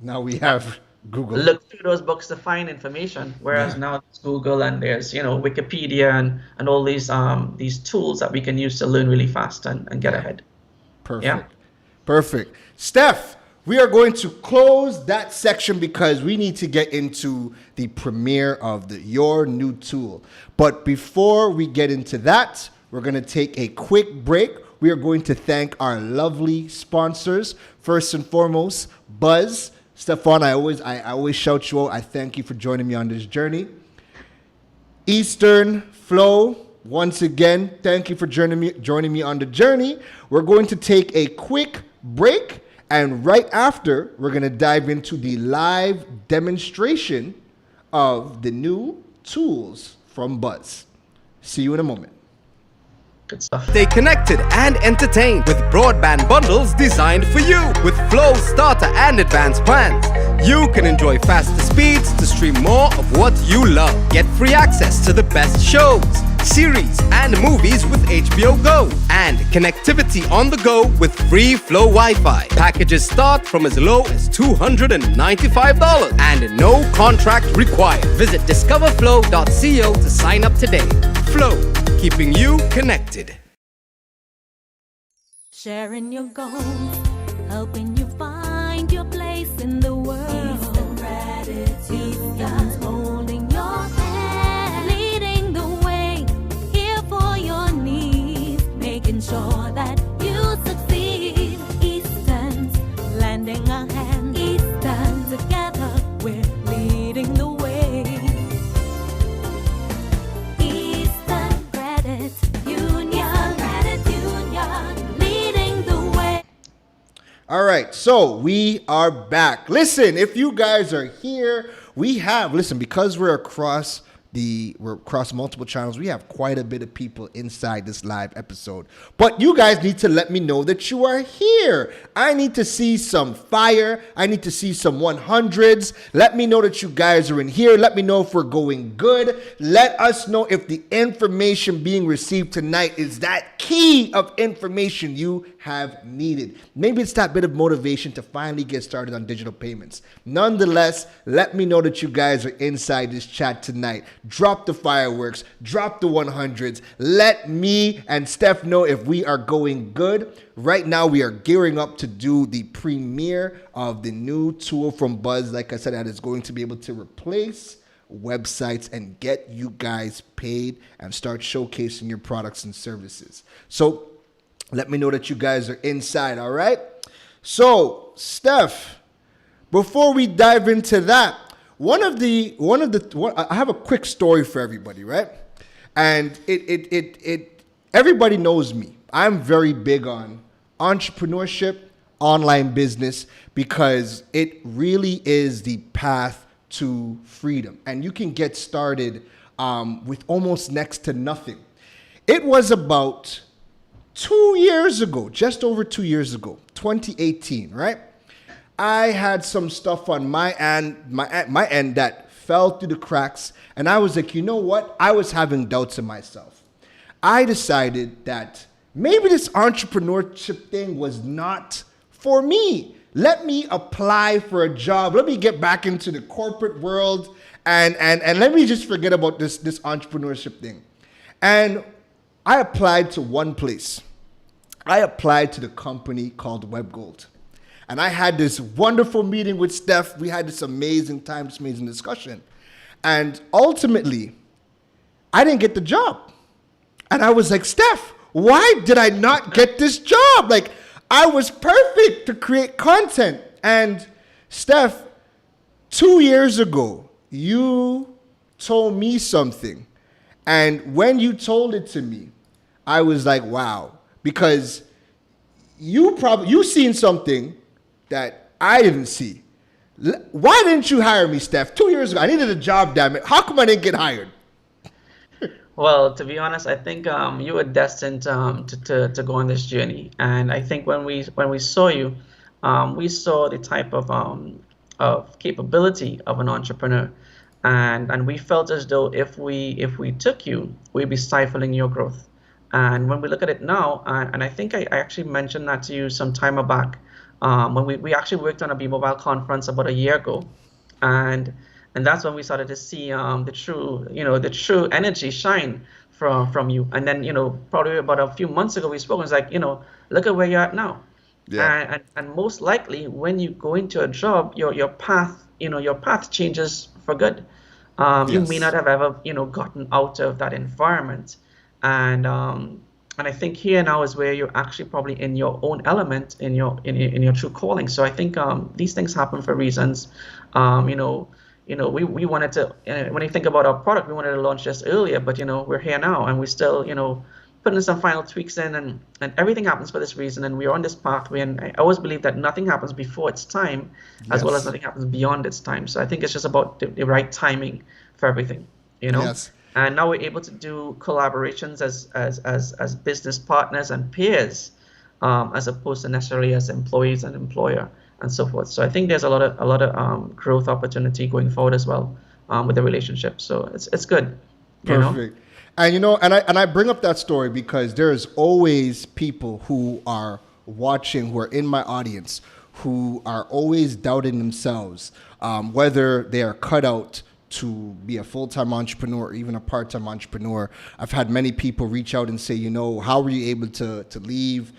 Now we have Google. Look through those books to find information, whereas Yeah. now there's Google and there's Wikipedia and all these tools that we can use to learn really fast and get Yeah. ahead. Yeah. Perfect. Perfect. Steph, we are going to close that section because we need to get into the premiere of your new tool. But before we get into that, we're going to take a quick break. We are going to thank our lovely sponsors. First and foremost, Buzz. Stephan, I always shout you out. I thank you for joining me on this journey. Eastern Flow, once again, thank you for joining me on the journey. We're going to take a quick break, and right after, we're going to dive into the live demonstration of the new tools from Buzz. See you in a moment. Good stuff. Stay connected and entertained with broadband bundles designed for you. With Flow starter and advanced plans, you can enjoy faster speeds to stream more of what you love. Get free access to the best shows, series, and movies with HBO Go, and connectivity on the go with free Flow Wi-Fi. Packages start from as low as $295 and no contract required. Visit discoverflow.co to sign up today. Flow, keeping you connected. Sharing your goals, helping you find your place in the world. Eastern gratitude, God's holding your hand, leading the way, here for your needs, making sure that you succeed. Eastern's lending a hand, Eastern together, we're leading the way. Eastern Credit Union, leading the way. All right, so we are back. Listen, if you guys are here, because we're across we're across multiple channels. We have quite a bit of people inside this live episode. But you guys need to let me know that you are here. I need to see some fire. I need to see some 100s. Let me know that you guys are in here. Let me know if we're going good. Let us know if the information being received tonight is that key of information you have needed. Maybe it's that bit of motivation to finally get started on digital payments. Nonetheless, let me know that you guys are inside this chat tonight. Drop the fireworks, drop the 100s. Let me and Steph know if we are going good. Right now, we are gearing up to do the premiere of the new tool from Buzz. Like I said, that is going to be able to replace websites and get you guys paid and start showcasing your products and services. So let me know that you guys are inside, all right? So, Steph, before we dive into that, I have a quick story for everybody, right? And everybody knows me. I'm very big on entrepreneurship, online business, because it really is the path to freedom. And you can get started with almost next to nothing. It was about 2 years ago, just over 2 years ago, 2018, right? I had some stuff on my end that fell through the cracks, and I was like, you know what? I was having doubts in myself. I decided that maybe this entrepreneurship thing was not for me. Let me apply for a job. Let me get back into the corporate world, and let me just forget about this entrepreneurship thing. And I applied to one place. I applied to the company called Webgold. And I had this wonderful meeting with Steph. We had this amazing time, this amazing discussion. And ultimately, I didn't get the job. And I was like, Steph, why did I not get this job? Like, I was perfect to create content. And Steph, 2 years ago, you told me something. And when you told it to me, I was like, wow. Because you seen something that I didn't see. Why didn't you hire me, Steph? 2 years ago, I needed a job, damn it. How come I didn't get hired? Well, to be honest, I think you were destined to go on this journey, and I think when we saw you, we saw the type of capability of an entrepreneur, and we felt as though if we took you, we'd be stifling your growth. And when we look at it now, and I think I actually mentioned that to you some time back, when we actually worked on a B-Mobile conference about a year ago, and that's when we started to see the true energy shine from you. And then probably about a few months ago we spoke. And it's like look at where you're at now. Yeah. And most likely when you go into a job, your path changes for good. You may not have ever gotten out of that environment. And I think here now is where you're actually probably in your own element, in your true calling. So I think these things happen for reasons. We wanted to, when you think about our product, we wanted to launch this earlier, but we're here now, and we're still putting some final tweaks in, and everything happens for this reason, and we're on this pathway. And I always believe that nothing happens before its time, as well as nothing happens beyond its time. So I think it's just about the right timing for everything, Yes. And now we're able to do collaborations as business partners and peers, as opposed to necessarily as employees and employer and so forth. So I think there's a lot of growth opportunity going forward as well with the relationship. So it's good. Perfect. And I bring up that story because there's always people who are watching, who are in my audience, who are always doubting themselves, whether they are cut out to be a full-time entrepreneur or even a part-time entrepreneur. I've had many people reach out and say, how were you able to leave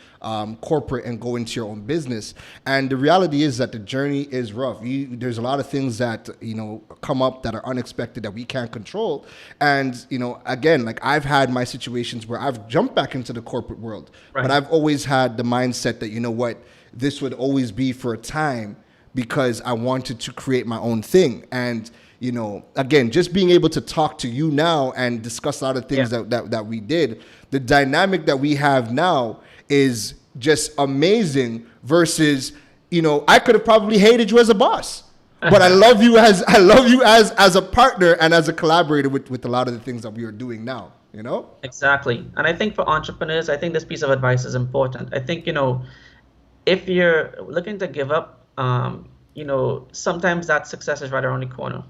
corporate and go into your own business? And the reality is that the journey is rough. There's a lot of things that, come up that are unexpected that we can't control. And, again, like I've had my situations where I've jumped back into the corporate world, right. But I've always had the mindset that, this would always be for a time because I wanted to create my own thing. And again, just being able to talk to you now and discuss a lot of things that we did, the dynamic that we have now is just amazing versus, I could have probably hated you as a boss. but I love you as a partner and as a collaborator with a lot of the things that we are doing now. You know. Exactly. And I think for entrepreneurs, I think this piece of advice is important. I think, if you're looking to give up, sometimes that success is right around the corner.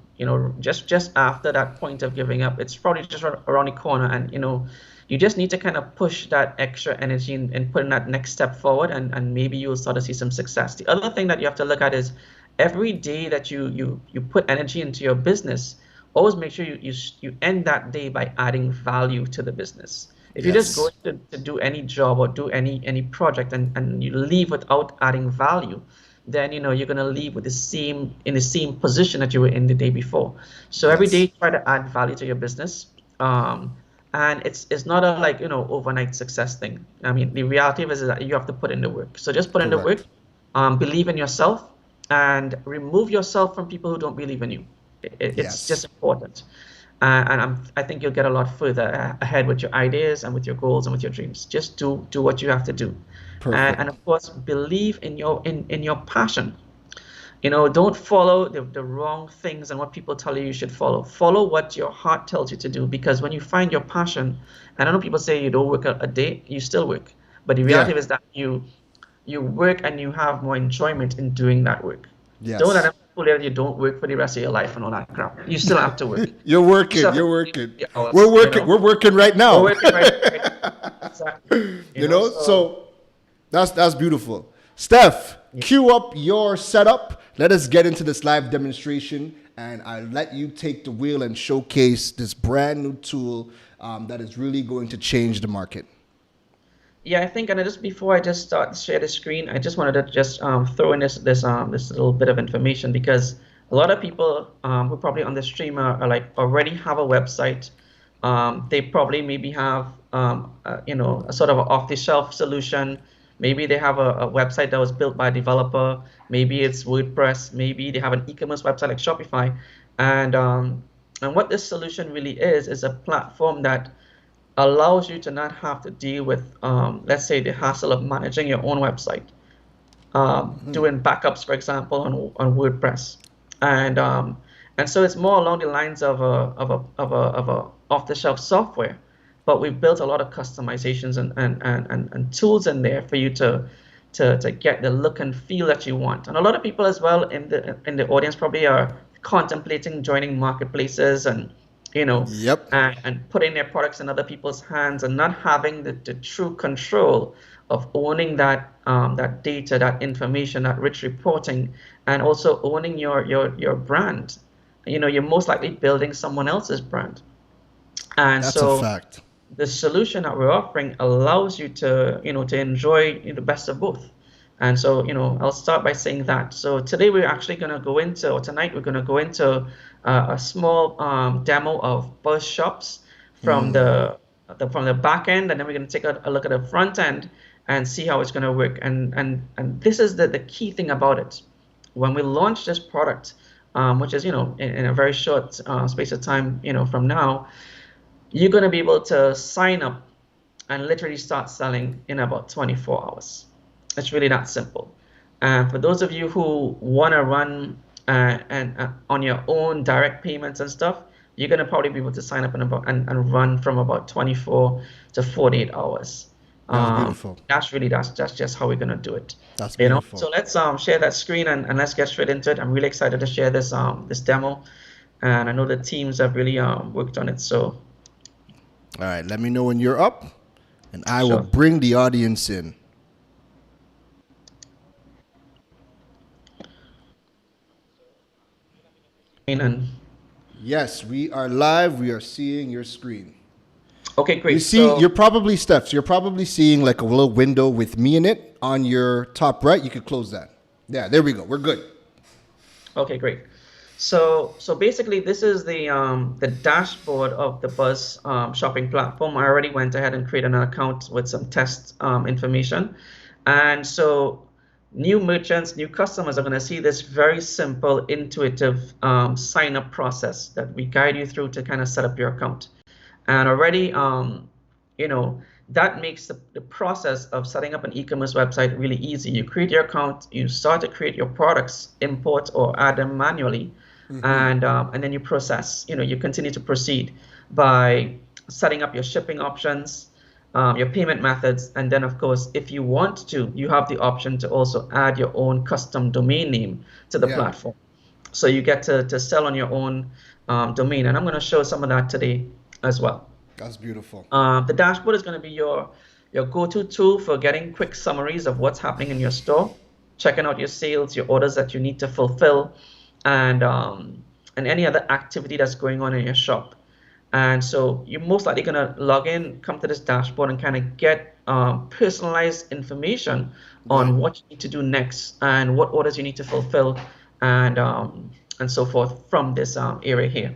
Just after that point of giving up, it's probably just around the corner, and you just need to kind of push that extra energy and put in that next step forward, and maybe you'll start to see some success. The other thing that you have to look at is every day that you put energy into your business, always make sure you end that day by adding value to the business. If you just go Yes. to do any job or do any project and you leave without adding value, then you're gonna leave with the same position that you were in the day before. So every Yes. day try to add value to your business. And it's not a overnight success thing. I mean, the reality of it is that you have to put in the work. So just put in the work, Correct. believe in yourself, and remove yourself from people who don't believe in you. It's just Yes. important. I think you'll get a lot further ahead with your ideas and with your goals and with your dreams. Just do what you have to do, and Perfect. of course believe in your passion. Don't follow the wrong things and what people tell you should follow. Follow what your heart tells you to do, because when you find your passion, and I know people say you don't work a day, you still work, but the reality Yeah. is that you work and you have more enjoyment in doing that work. Don't let Yes. them fool you that you don't work for the rest of your life and all that crap. You still have to work. You're You still working. have to You're put working. the hours, We're working. We're working right We're now. working right exactly. So So that's beautiful. Steph, cue up your setup. Let us get into this live demonstration, and I'll let you take the wheel and showcase this brand new tool that is really going to change the market. yeah, I think, and just before I just start to share the screen, I just wanted to just throw in this little bit of information, because a lot of people who probably on the stream are like already have a website. They probably maybe have a sort of an off-the-shelf solution. Maybe they have a website that was built by a developer. Maybe it's WordPress. Maybe they have an e-commerce website like Shopify. And what this solution really is a platform that allows you to not have to deal with, let's say, the hassle of managing your own website, doing backups, for example, on WordPress, and so it's more along the lines of a off-the-shelf software, but we've built a lot of customizations and tools in there for you to get the look and feel that you want. And a lot of people as well in the audience probably are contemplating joining marketplaces and Yep. and putting their products in other people's hands and not having the true control of owning that data, that information, that rich reporting, and also owning your brand. You're most likely building someone else's brand. And That's a so fact. the solution that we're offering allows you to enjoy the best of both. And so I'll start by saying that. So today we're actually going to go into, or tonight we're going to go into a small demo of Buzz Shops from the back end, and then we're going to take a look at the front end and see how it's going to work. And this is the key thing about it. When we launch this product, which is in a very short space of time from now, you're going to be able to sign up and literally start selling in about 24 hours. It's really that simple. And for those of you who want to run on your own direct payments and stuff, you're going to probably be able to sign up and run from about 24 to 48 hours. That's beautiful. That's just how we're going to do it. That's beautiful. So let's share that screen and let's get straight into it. I'm really excited to share this demo, and I know the teams have really worked on it. So All right, let me know when you're up, and I will Sure. bring the audience in. and Yes, we are live. We are seeing your screen. okay, great. You see, So- you're probably Steph. So you're probably seeing like a little window with me in it on your top right. You could close that. Yeah, there we go. We're good. Okay, great. So basically, this is the dashboard of the Buzz shopping platform. I already went ahead and created an account with some test information, and so new merchants, new customers are going to see this very simple, intuitive sign up process that we guide you through to kind of set up your account. And already, you know, that makes the process of setting up an e-commerce website really easy. You create your account, you start to create your products, import or add them manually, and then you process. You continue to proceed by setting up your shipping options, your payment methods, and then of course, if you want to, you have the option to also add your own custom domain name to the Yeah. platform. So you get to sell on your own domain, and I'm going to show some of that today as well. That's beautiful. The dashboard is going to be your go-to tool for getting quick summaries of what's happening in your store, checking out your sales, your orders that you need to fulfill, and any other activity that's going on in your shop. And so you're most likely going to log in, come to this dashboard, and kind of get personalized information on what you need to do next and what orders you need to fulfill, and so forth from this area here.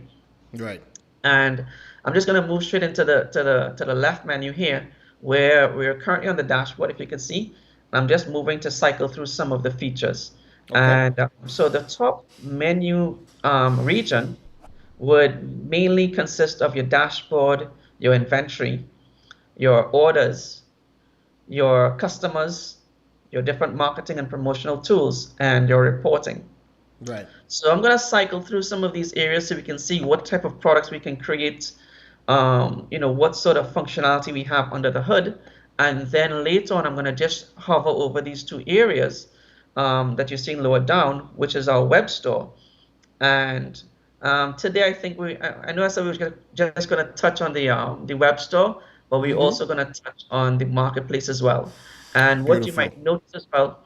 Right. And I'm just going to move straight into the left menu here, where we're currently on the dashboard, if you can see. I'm just moving to cycle through some of the features. Okay. And so the top menu region would mainly consist of your dashboard, your inventory, your orders, your customers, your different marketing and promotional tools, and your reporting. Right. So I'm going to cycle through some of these areas so we can see what type of products we can create, what sort of functionality we have under the hood. And then later on, I'm going to just hover over these two areas that you're seeing lower down, which is our web store. And today, I think I know I said we were just going to touch on the web store, but we're also going to touch on the marketplace as well. And what you might notice as well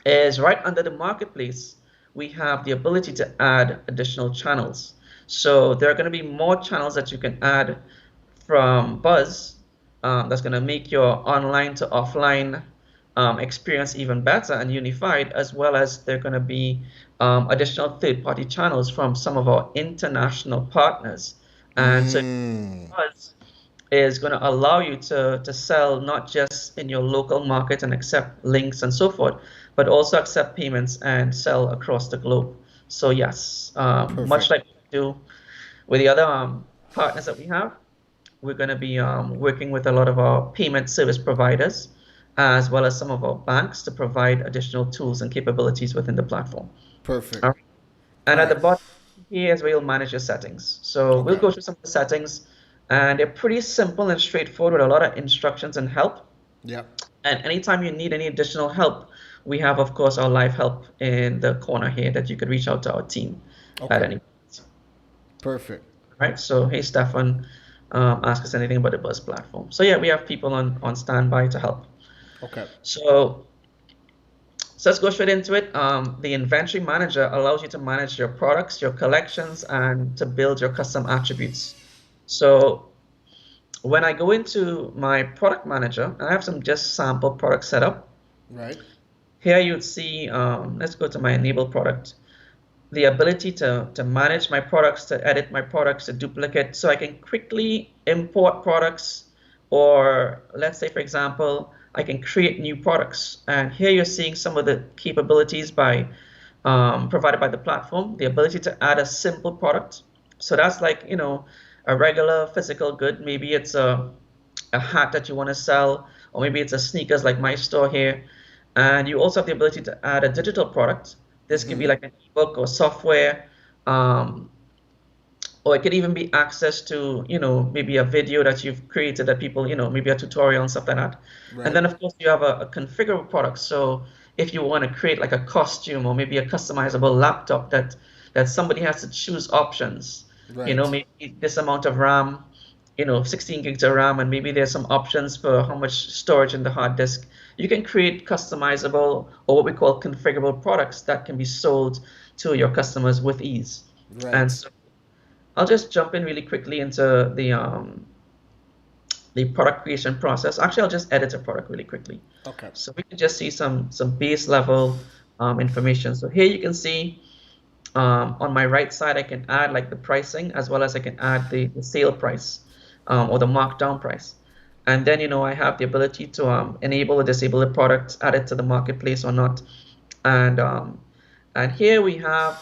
is right under the marketplace, we have the ability to add additional channels. So there are going to be more channels that you can add from Buzz that's going to make your online to offline experience even better and unified, as well as there are going to be additional third-party channels from some of our international partners. And so Buzz is going to allow you to sell not just in your local market and accept links and so forth, but also accept payments and sell across the globe. So yes, much like we do with the other partners that we have, we're going to be working with a lot of our payment service providers, as well as some of our banks, to provide additional tools and capabilities within the platform. Perfect. All right. And at the bottom here is where you'll manage your settings. So we'll go through some of the settings, and they're pretty simple and straightforward with a lot of instructions and help. Yep. And anytime you need any additional help, we have, of course, our live help in the corner here that you could reach out to our team at any point. Perfect. Right. So, hey, Stephan, ask us anything about the Buzz platform. So yeah, we have people on standby to help. Okay. So let's go straight into it. The inventory manager allows you to manage your products, your collections, and to build your custom attributes. So when I go into my product manager, I have some just sample products set up. Right. Here you'd see, let's go to my enable product, the ability to manage my products, to edit my products, to duplicate, so I can quickly import products, or let's say, for example, I can create new products. And here you're seeing some of the capabilities provided by the platform, the ability to add a simple product. So that's like, a regular physical good. Maybe it's a hat that you want to sell, or maybe it's a sneakers like my store here. And you also have the ability to add a digital product. This can be like an ebook or software, or it could even be access to, maybe a video that you've created that people, maybe a tutorial and stuff like that. Right. And then of course you have a configurable product. So if you want to create like a costume or maybe a customizable laptop that somebody has to choose options, right. Maybe this amount of RAM, 16 gigs of RAM, and maybe there's some options for how much storage in the hard disk. You can create customizable, or what we call configurable products that can be sold to your customers with ease. Right. And so I'll just jump in really quickly into the product creation process. Actually, I'll just edit a product really quickly. Okay. So we can just see some base level information. So here you can see on my right side, I can add like the pricing, as well as I can add the sale price or the markdown price. And then, I have the ability to enable or disable the product, add it to the marketplace or not. And here we have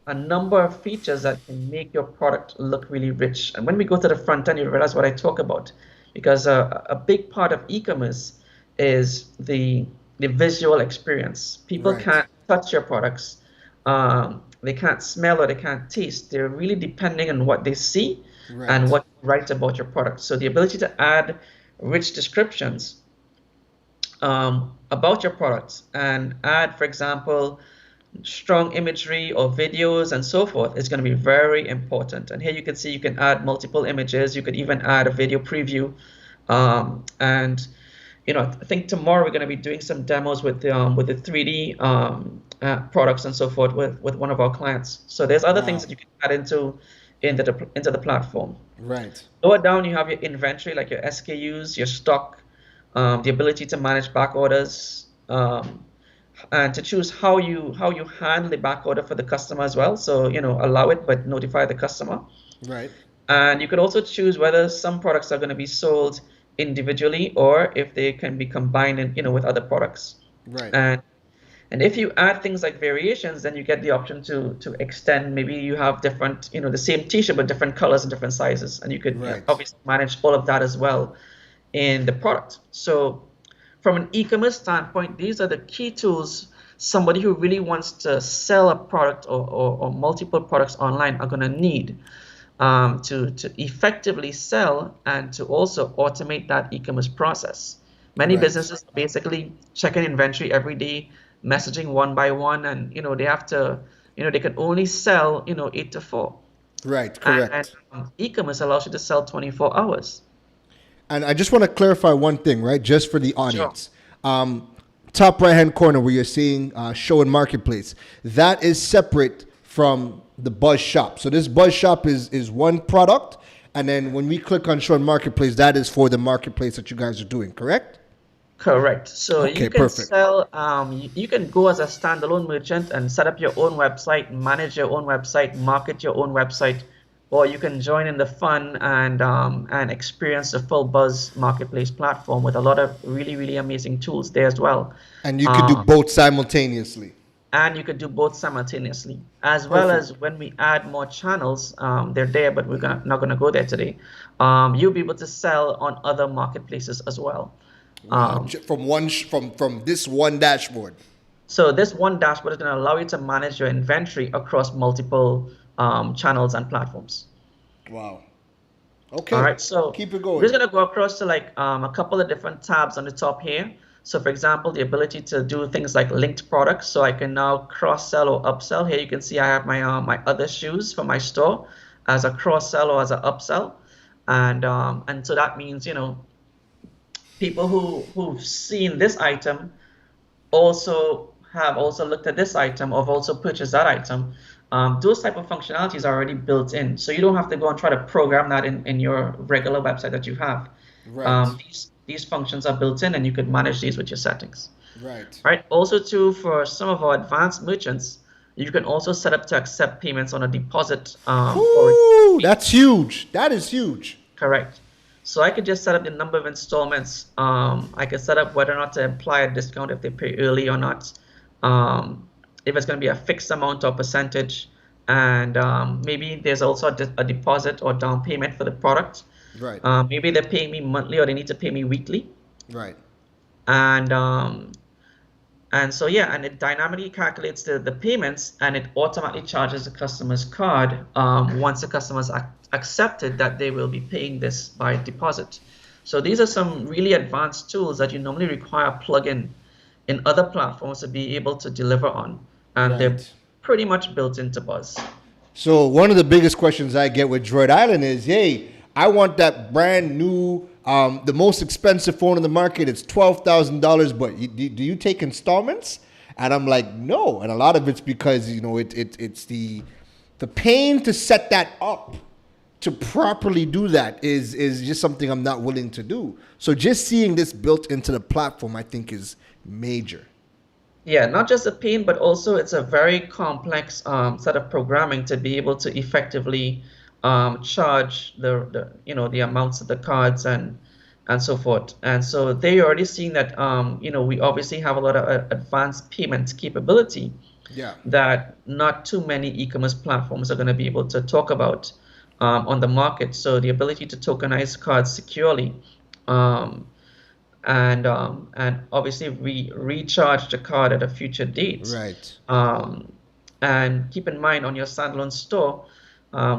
a number of features that can make your product look really rich. And when we go to the front end, you realize what I talk about. because a big part of e-commerce is the visual experience. People Right. can't touch your products, they can't smell or they can't taste. They're really depending on what they see and Right. what you write about your product. So the ability to add rich descriptions about your products and add, for example, strong imagery or videos and so forth is going to be very important. And here you can see you can add multiple images. You could even add a video preview. And I think tomorrow we're going to be doing some demos with the 3D products and so forth with one of our clients. So there's other things that you can add into the platform. Right. Lower down, you have your inventory, like your SKUs, your stock, the ability to manage back orders, and to choose how you handle the back order for the customer as well. So, allow it, but notify the customer. Right. And you could also choose whether some products are going to be sold individually or if they can be combined with other products. Right. And if you add things like variations, then you get the option to extend. Maybe you have different, the same t-shirt, but different colors and different sizes. And you could obviously manage all of that as well in the product. So from an e-commerce standpoint, these are the key tools somebody who really wants to sell a product or multiple products online are going to need to effectively sell and to also automate that e-commerce process. Many businesses basically checking inventory every day, messaging one by one, and they have to, they can only sell 8 to 4. Right. Correct. And e-commerce allows you to sell 24 hours. And I just want to clarify one thing, right? Just for the audience. Top right-hand corner where you're seeing show and marketplace, that is separate from the Buzz shop. So this Buzz shop is one product. And then when we click on show and marketplace, that is for the marketplace that you guys are doing, correct? Correct. So Okay, you can perfect. sell, you can go as a standalone merchant and set up your own website, manage your own website, market your own website, or you can join in the fun and experience the full Buzz marketplace platform with a lot of really, really amazing tools there as well. And you can do both simultaneously. And you could do both simultaneously, as well as when we add more channels, they're there, but we're not going to go there today. You'll be able to sell on other marketplaces as well. From this one dashboard. So this one dashboard is going to allow you to manage your inventory across multiple channels and platforms. Wow. Okay. All right. So keep it going. We're just going to go across to a couple of different tabs on the top here. So for example, the ability to do things like linked products. So I can now cross-sell or upsell. Here you can see I have my other shoes from my store as a cross-sell or as an upsell. And so that means, people who've seen this item have also looked at this item or have also purchased that item. Those type of functionalities are already built in. So you don't have to go and try to program that in your regular website that you have. Right. These functions are built in and you could manage these with your settings. Right. All right. Also too, for some of our advanced merchants, you can also set up to accept payments on a deposit. Ooh, that's huge. That is huge. Correct. So I could just set up the number of installments. I could set up whether or not to apply a discount if they pay early or not. If it's going to be a fixed amount or percentage. And maybe there's also a deposit or down payment for the product. Right. Maybe they're paying me monthly or they need to pay me weekly. Right. And so yeah, and it dynamically calculates the payments and it automatically charges the customer's card once the customer's accepted that they will be paying this by deposit. So these are some really advanced tools that you normally require a plugin in other platforms to be able to deliver on, and they're pretty much built into Buzz. So one of the biggest questions I get with Droid Island is, hey, I want that brand new, the most expensive phone in the market. It's $12,000, but do you take installments? And I'm like, no. And a lot of it's because, it's the pain to set that up, to properly do that is just something I'm not willing to do. So just seeing this built into the platform, I think is major. Yeah, not just a pain, but also it's a very complex set of programming to be able to effectively charge the amounts of the cards and so forth. And so they're already seeing that we obviously have a lot of advanced payments capability that not too many e-commerce platforms are going to be able to talk about on the market. So the ability to tokenize cards securely um, and obviously we recharge the card at a future date. Right. And keep in mind on your standalone store,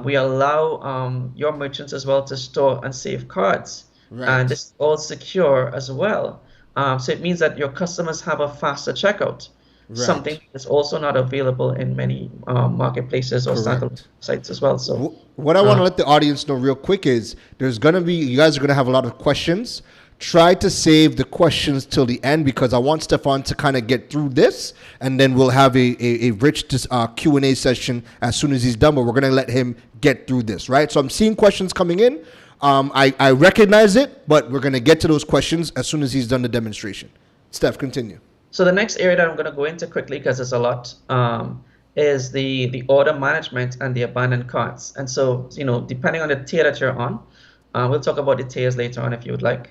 we allow your merchants as well to store and save cards. Right. And this is all secure as well. So it means that your customers have a faster checkout, something that's also not available in many marketplaces or standalone sites as well. So what I want to let the audience know real quick is you guys are going to have a lot of questions. Try to save the questions till the end, because I want Stephan to kind of get through this, and then we'll have a rich Q&A session as soon as he's done, but we're going to let him get through this, right? So I'm seeing questions coming in. I recognize it, but we're going to get to those questions as soon as he's done the demonstration. Steph, continue. So the next area that I'm going to go into quickly, because there's a lot, is the order management and the abandoned carts. And so, depending on the tier that you're on, we'll talk about the tiers later on if you would like.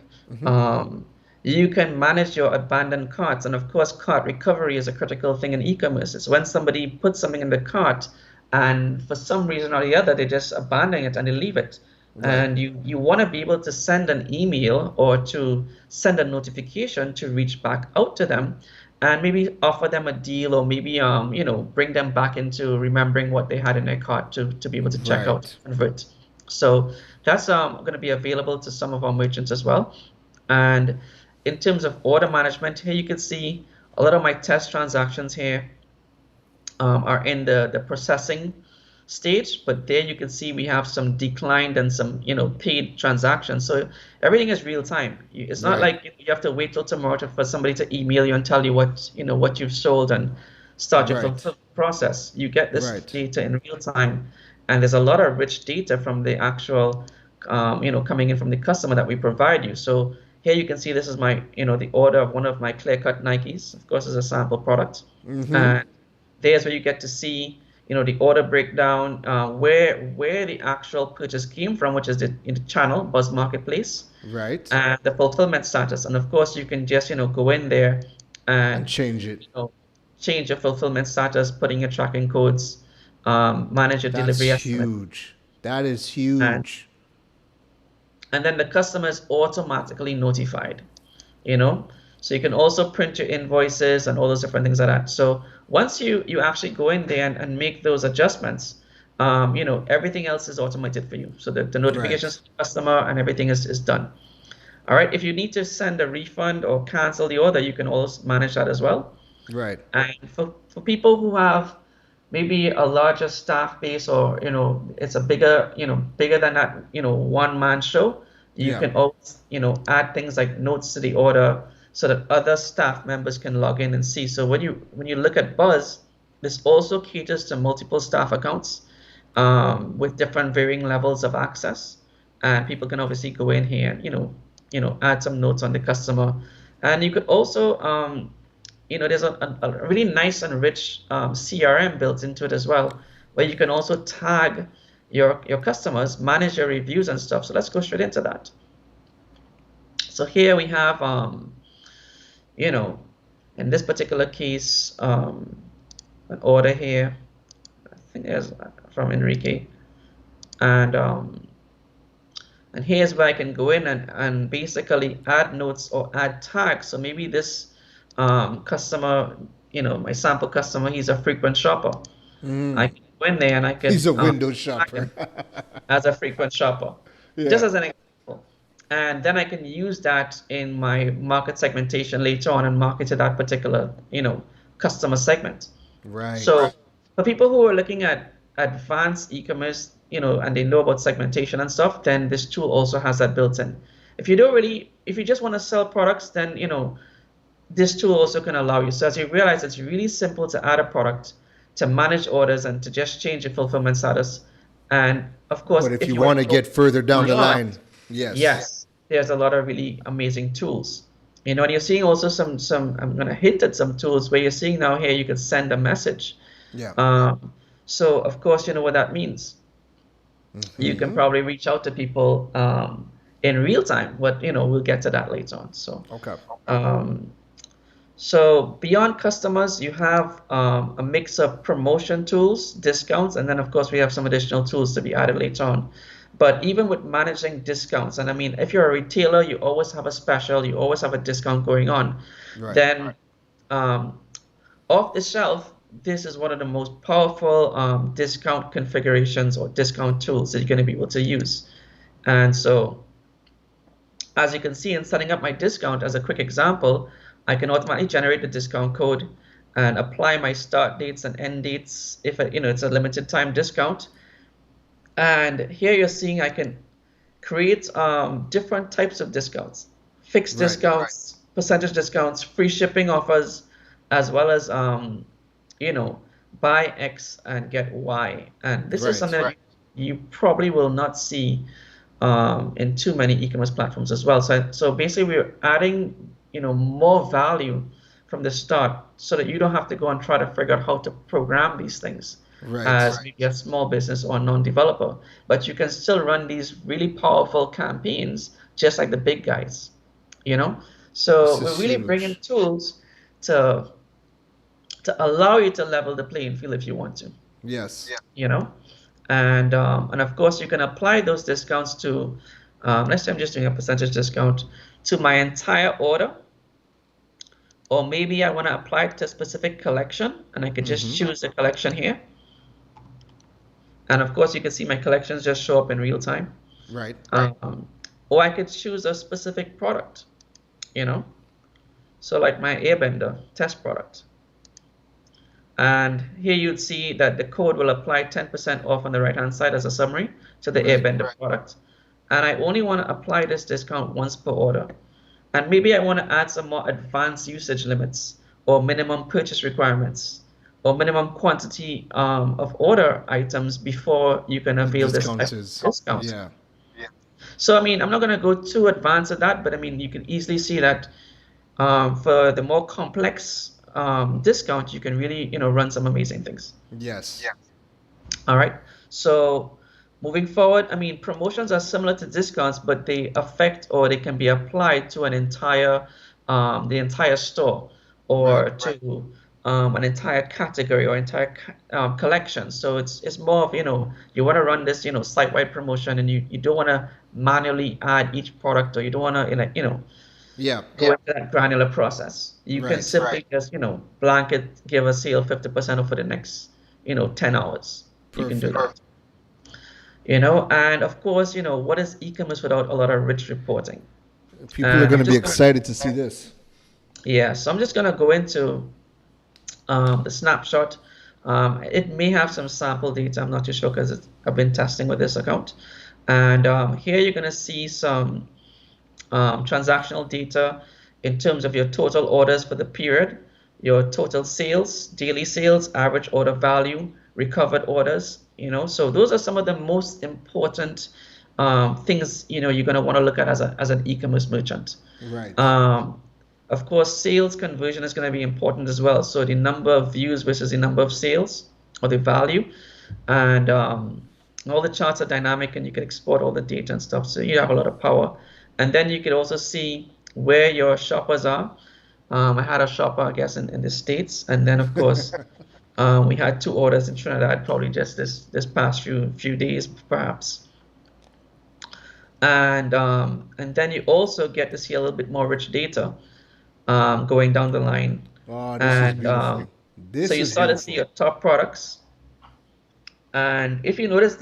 You can manage your abandoned carts, and of course cart recovery is a critical thing in e-commerce. It's when somebody puts something in the cart and for some reason or the other they just abandon it and they leave it. Right. And you want to be able to send an email or to send a notification to reach back out to them and maybe offer them a deal, or maybe bring them back into remembering what they had in their cart to be able to check out and convert. So that's going to be available to some of our merchants as well. And in terms of order management, here you can see a lot of my test transactions here are in the processing stage, but there you can see we have some declined and some paid transactions. So everything is real time. It's not like you have to wait till tomorrow for somebody to email you and tell you what you've sold and start your fulfillment process. You get this data in real time, and there's a lot of rich data from the actual coming in from the customer that we provide you. So here you can see this is my, the order of one of my clear-cut Nikes. Of course, it's a sample product. And there's where you get to see, the order breakdown, where the actual purchase came from, which is in the channel, Buzz Marketplace. Right. And the fulfillment status. And of course, you can just, go in there and change it. Change your fulfillment status, putting your tracking codes, manage your delivery estimate. That's huge. That is huge. And then the customer is automatically notified, So you can also print your invoices and all those different things like that. So once you actually go in there and make those adjustments, everything else is automated for you. So the notifications to the customer and everything is done. All right. If you need to send a refund or cancel the order, you can also manage that as well. Right. And for people who have maybe a larger staff base, or it's a bigger than that one-man show, you can always add things like notes to the order so that other staff members can log in and see. So when you look at Buzz, this also caters to multiple staff accounts with different varying levels of access, and people can obviously go in here and add some notes on the customer. And you could also there's a really nice and rich CRM built into it as well, where you can also tag your customers, manage your reviews and stuff. So let's go straight into that. So here we have, in this particular case, an order here. I think there's from Enrique, and here's where I can go in and basically add notes or add tags. So maybe this customer, my sample customer, he's a frequent shopper. I can go in there and I can. He's a window shopper. As a frequent shopper, just as an example. And then I can use that in my market segmentation later on and market to that particular, customer segment. Right. So for people who are looking at advanced e-commerce, and they know about segmentation and stuff, then this tool also has that built in. If you just want to sell products, then, this tool also can allow you. So as you realize, it's really simple to add a product, to manage orders, and to just change your fulfillment status. And of course, but if you want to get further down the line, yes, there's a lot of really amazing tools. And you're seeing also some I'm going to hint at some tools where you're seeing now here you can send a message. So of course, you know what that means. You can probably reach out to people in real time, but we'll get to that later on. So so beyond customers, you have a mix of promotion tools, discounts, and then of course we have some additional tools to be added later on. But even with managing discounts, and I mean, if you're a retailer, you always have a special, you always have a discount going on. Right. Then off the shelf, this is one of the most powerful discount configurations or discount tools that you're going to be able to use. And so, as you can see in setting up my discount, as a quick example, I can automatically generate the discount code and apply my start dates and end dates if it's a limited time discount. And here you're seeing I can create different types of discounts, fixed discounts, percentage discounts, free shipping offers, as well as buy X and get Y. And this is something that you probably will not see in too many e-commerce platforms as well. So basically we're adding more value from the start so that you don't have to go and try to figure out how to program these things as maybe a small business or non-developer. But you can still run these really powerful campaigns just like the big guys, So we're really bringing tools to allow you to level the playing field if you want to. Yes. And of course you can apply those discounts to, let's say I'm just doing a percentage discount to my entire order, or maybe I want to apply it to a specific collection, and I can just choose the collection here. And of course you can see my collections just show up in real time. Right. Or I could choose a specific product, so like my airbender test product. And here you'd see that the code will apply 10% off on the right hand side as a summary to the airbender product. And I only want to apply this discount once per order. And maybe I want to add some more advanced usage limits or minimum purchase requirements or minimum quantity of order items before you can avail this discount. Yeah. So I mean, I'm not going to go too advanced at that, but I mean, you can easily see that for the more complex discount, you can really run some amazing things. Yes. All right. So moving forward, I mean, promotions are similar to discounts, but they affect or they can be applied to an entire the entire store or to an entire category or entire collection. So it's more of you want to run this site-wide promotion, and you don't want to manually add each product, or you don't want to go into that granular process. You can simply just blanket give a sale 50% off for the next 10 hours. Perfect. You can do that. And of course, what is e-commerce without a lot of rich reporting? People are going to be excited to see this. Yeah, so I'm just going to go into the snapshot. It may have some sample data. I'm not too sure because I've been testing with this account. And here you're going to see some transactional data in terms of your total orders for the period, your total sales, daily sales, average order value, recovered orders. So those are some of the most important things you're going to want to look at as an e-commerce merchant. Right. Of course, sales conversion is going to be important as well. So the number of views versus the number of sales or the value, and all the charts are dynamic, and you can export all the data and stuff. So you have a lot of power. And then you can also see where your shoppers are. I had a shopper, I guess, in the States, and then of course. We had 2 orders in Trinidad, probably just this past few days, perhaps. And then you also get to see a little bit more rich data going down the line. Oh, this is beautiful. So you start to see your top products. And if you notice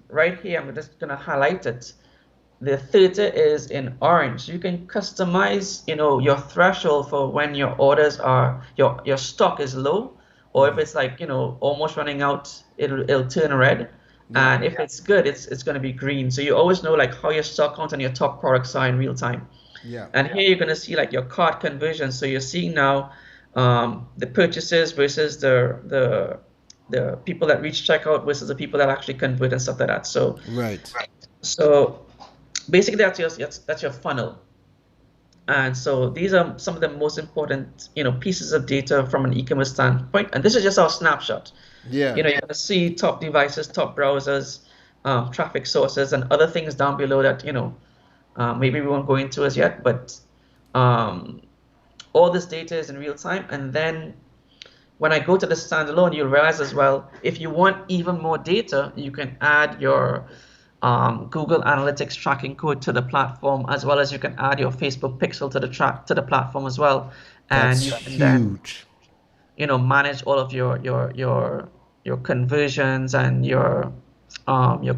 right here, I'm just going to highlight it. The 30 is in orange. You can customize, your threshold for when your orders are your stock is low. Or if it's like almost running out, it'll turn red, and if it's good, it's going to be green. So you always know like how your stock count and your top products are in real time. Yeah. And here you're going to see like your cart conversion. So you're seeing now the purchases versus the people that reach checkout versus the people that actually convert and stuff like that. So So basically that's your funnel. And so these are some of the most important, pieces of data from an e-commerce standpoint. And this is just our snapshot. Yeah. You're going to see top devices, top browsers, traffic sources, and other things down below that, maybe we won't go into as yet. But all this data is in real time. And then when I go to the standalone, you'll realize as well, if you want even more data, you can add your Google Analytics tracking code to the platform, as well as you can add your Facebook pixel to the platform as well, and That's you can then huge. manage all of your conversions and your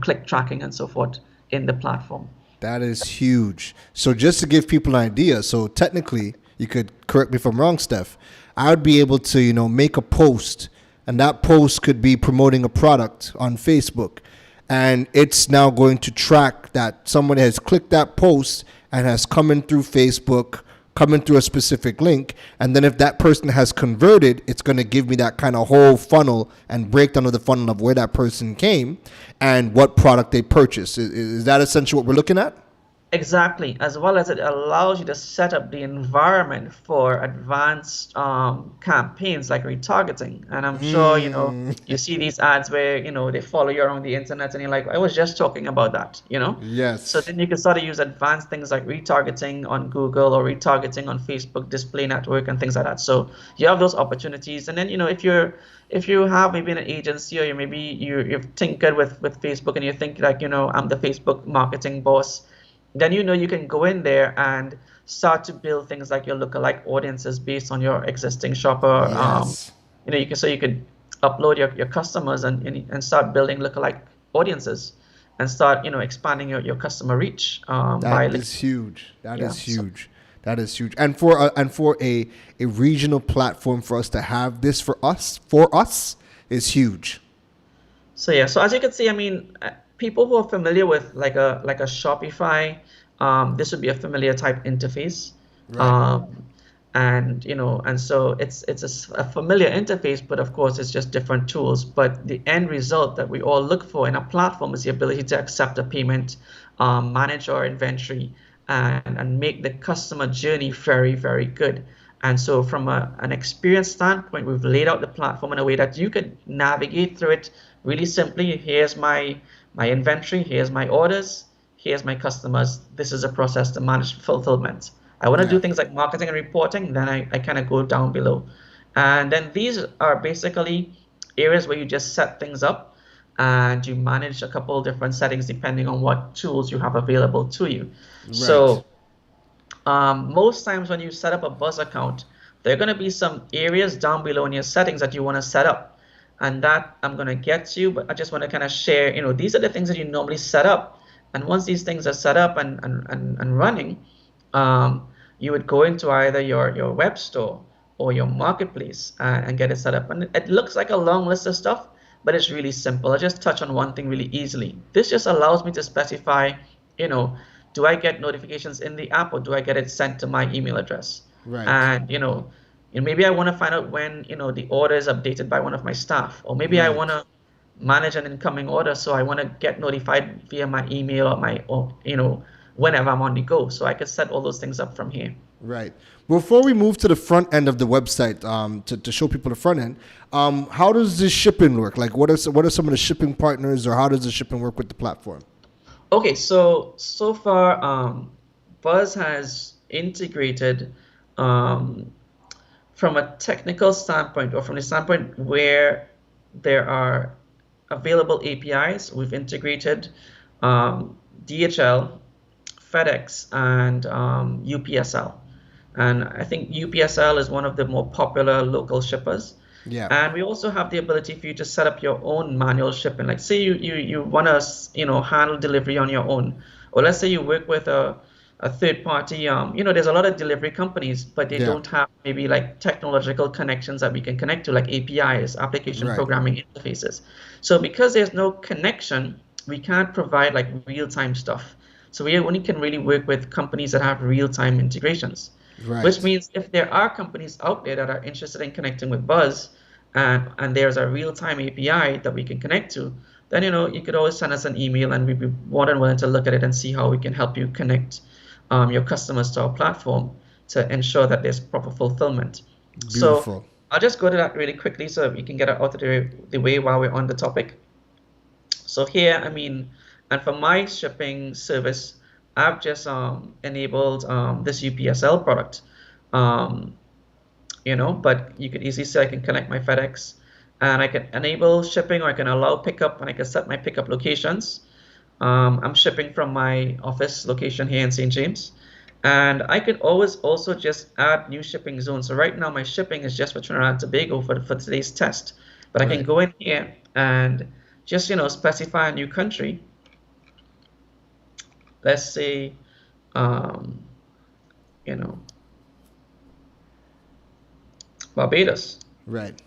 click tracking and so forth in the platform. That is huge. So just to give people an idea, so technically, you could correct me if I'm wrong, Steph, I would be able to, make a post, and that post could be promoting a product on Facebook. And it's now going to track that somebody has clicked that post and has come in through Facebook, coming through a specific link. And then if that person has converted, it's going to give me that kind of whole funnel and breakdown of the funnel of where that person came and what product they purchased. Is that essentially what we're looking at? Exactly, as well as it allows you to set up the environment for advanced campaigns like retargeting. And I'm sure, you see these ads where, they follow you around the internet and you're like, I was just talking about that, Yes. So then you can start to use advanced things like retargeting on Google or retargeting on Facebook display network and things like that. So you have those opportunities. And then, if you have maybe an agency, or you've tinkered with Facebook and you think like, I'm the Facebook marketing boss, then you can go in there and start to build things like your lookalike audiences based on your existing shopper. Yes. You could upload your customers and start building lookalike audiences and start expanding your customer reach. That is huge. That is huge. That is huge. And for a regional platform for us to have this for us is huge. So as you can see, I mean, people who are familiar with like a Shopify, this would be a familiar type interface. Right. And so it's a familiar interface, but of course it's just different tools. But the end result that we all look for in a platform is the ability to accept a payment, manage our inventory, and make the customer journey very, very good. And so from an experience standpoint, we've laid out the platform in a way that you could navigate through it really simply. Here's my inventory, here's my orders, here's my customers. This is a process to manage fulfillment. I want to do things like marketing and reporting, then I kind of go down below. And then these are basically areas where you just set things up and you manage a couple of different settings depending on what tools you have available to you. Right. So most times when you set up a Buzz account, there are going to be some areas down below in your settings that you want to set up. And that I'm going to get to, but I just want to kind of share, these are the things that you normally set up. And once these things are set up and running, you would go into either your web store or your marketplace and get it set up. And it looks like a long list of stuff, but it's really simple. I just touch on one thing really easily. This just allows me to specify, do I get notifications in the app or do I get it sent to my email address? Right. And, maybe I want to find out when, the order is updated by one of my staff, or maybe I want to manage an incoming order, so I want to get notified via my email or whenever I'm on the go. So I could set all those things up from here. Right. Before we move to the front end of the website, to show people the front end, how does this shipping work? Like, what are some of the shipping partners, or how does the shipping work with the platform? Okay, so far, Buzz has integrated from a technical standpoint, or from the standpoint where there are available APIs, we've integrated DHL, FedEx, and UPSL. And I think UPSL is one of the more popular local shippers. Yeah. And we also have the ability for you to set up your own manual shipping. Like say you want to handle delivery on your own, or let's say you work with a third party. There's a lot of delivery companies, but they don't have maybe like technological connections that we can connect to, like APIs, application programming interfaces. So because there's no connection, we can't provide like real-time stuff. So we only can really work with companies that have real-time integrations. Right. Which means if there are companies out there that are interested in connecting with Buzz, and there's a real-time API that we can connect to, then you could always send us an email, and we'd be more than willing to look at it and see how we can help you connect your customers to our platform to ensure that there's proper fulfillment. Beautiful. So I'll just go to that really quickly so we can get it out of the way while we're on the topic. So here, and for my shipping service, I've just enabled this UPSL product, but you could easily say I can connect my FedEx, and I can enable shipping, or I can allow pickup, and I can set my pickup locations. I'm shipping from my office location here in St. James. And I could always also just add new shipping zones. So right now my shipping is just for Trinidad and Tobago for today's test. But I can Right. go in here and just, specify a new country. Let's say, you know, Barbados. Right.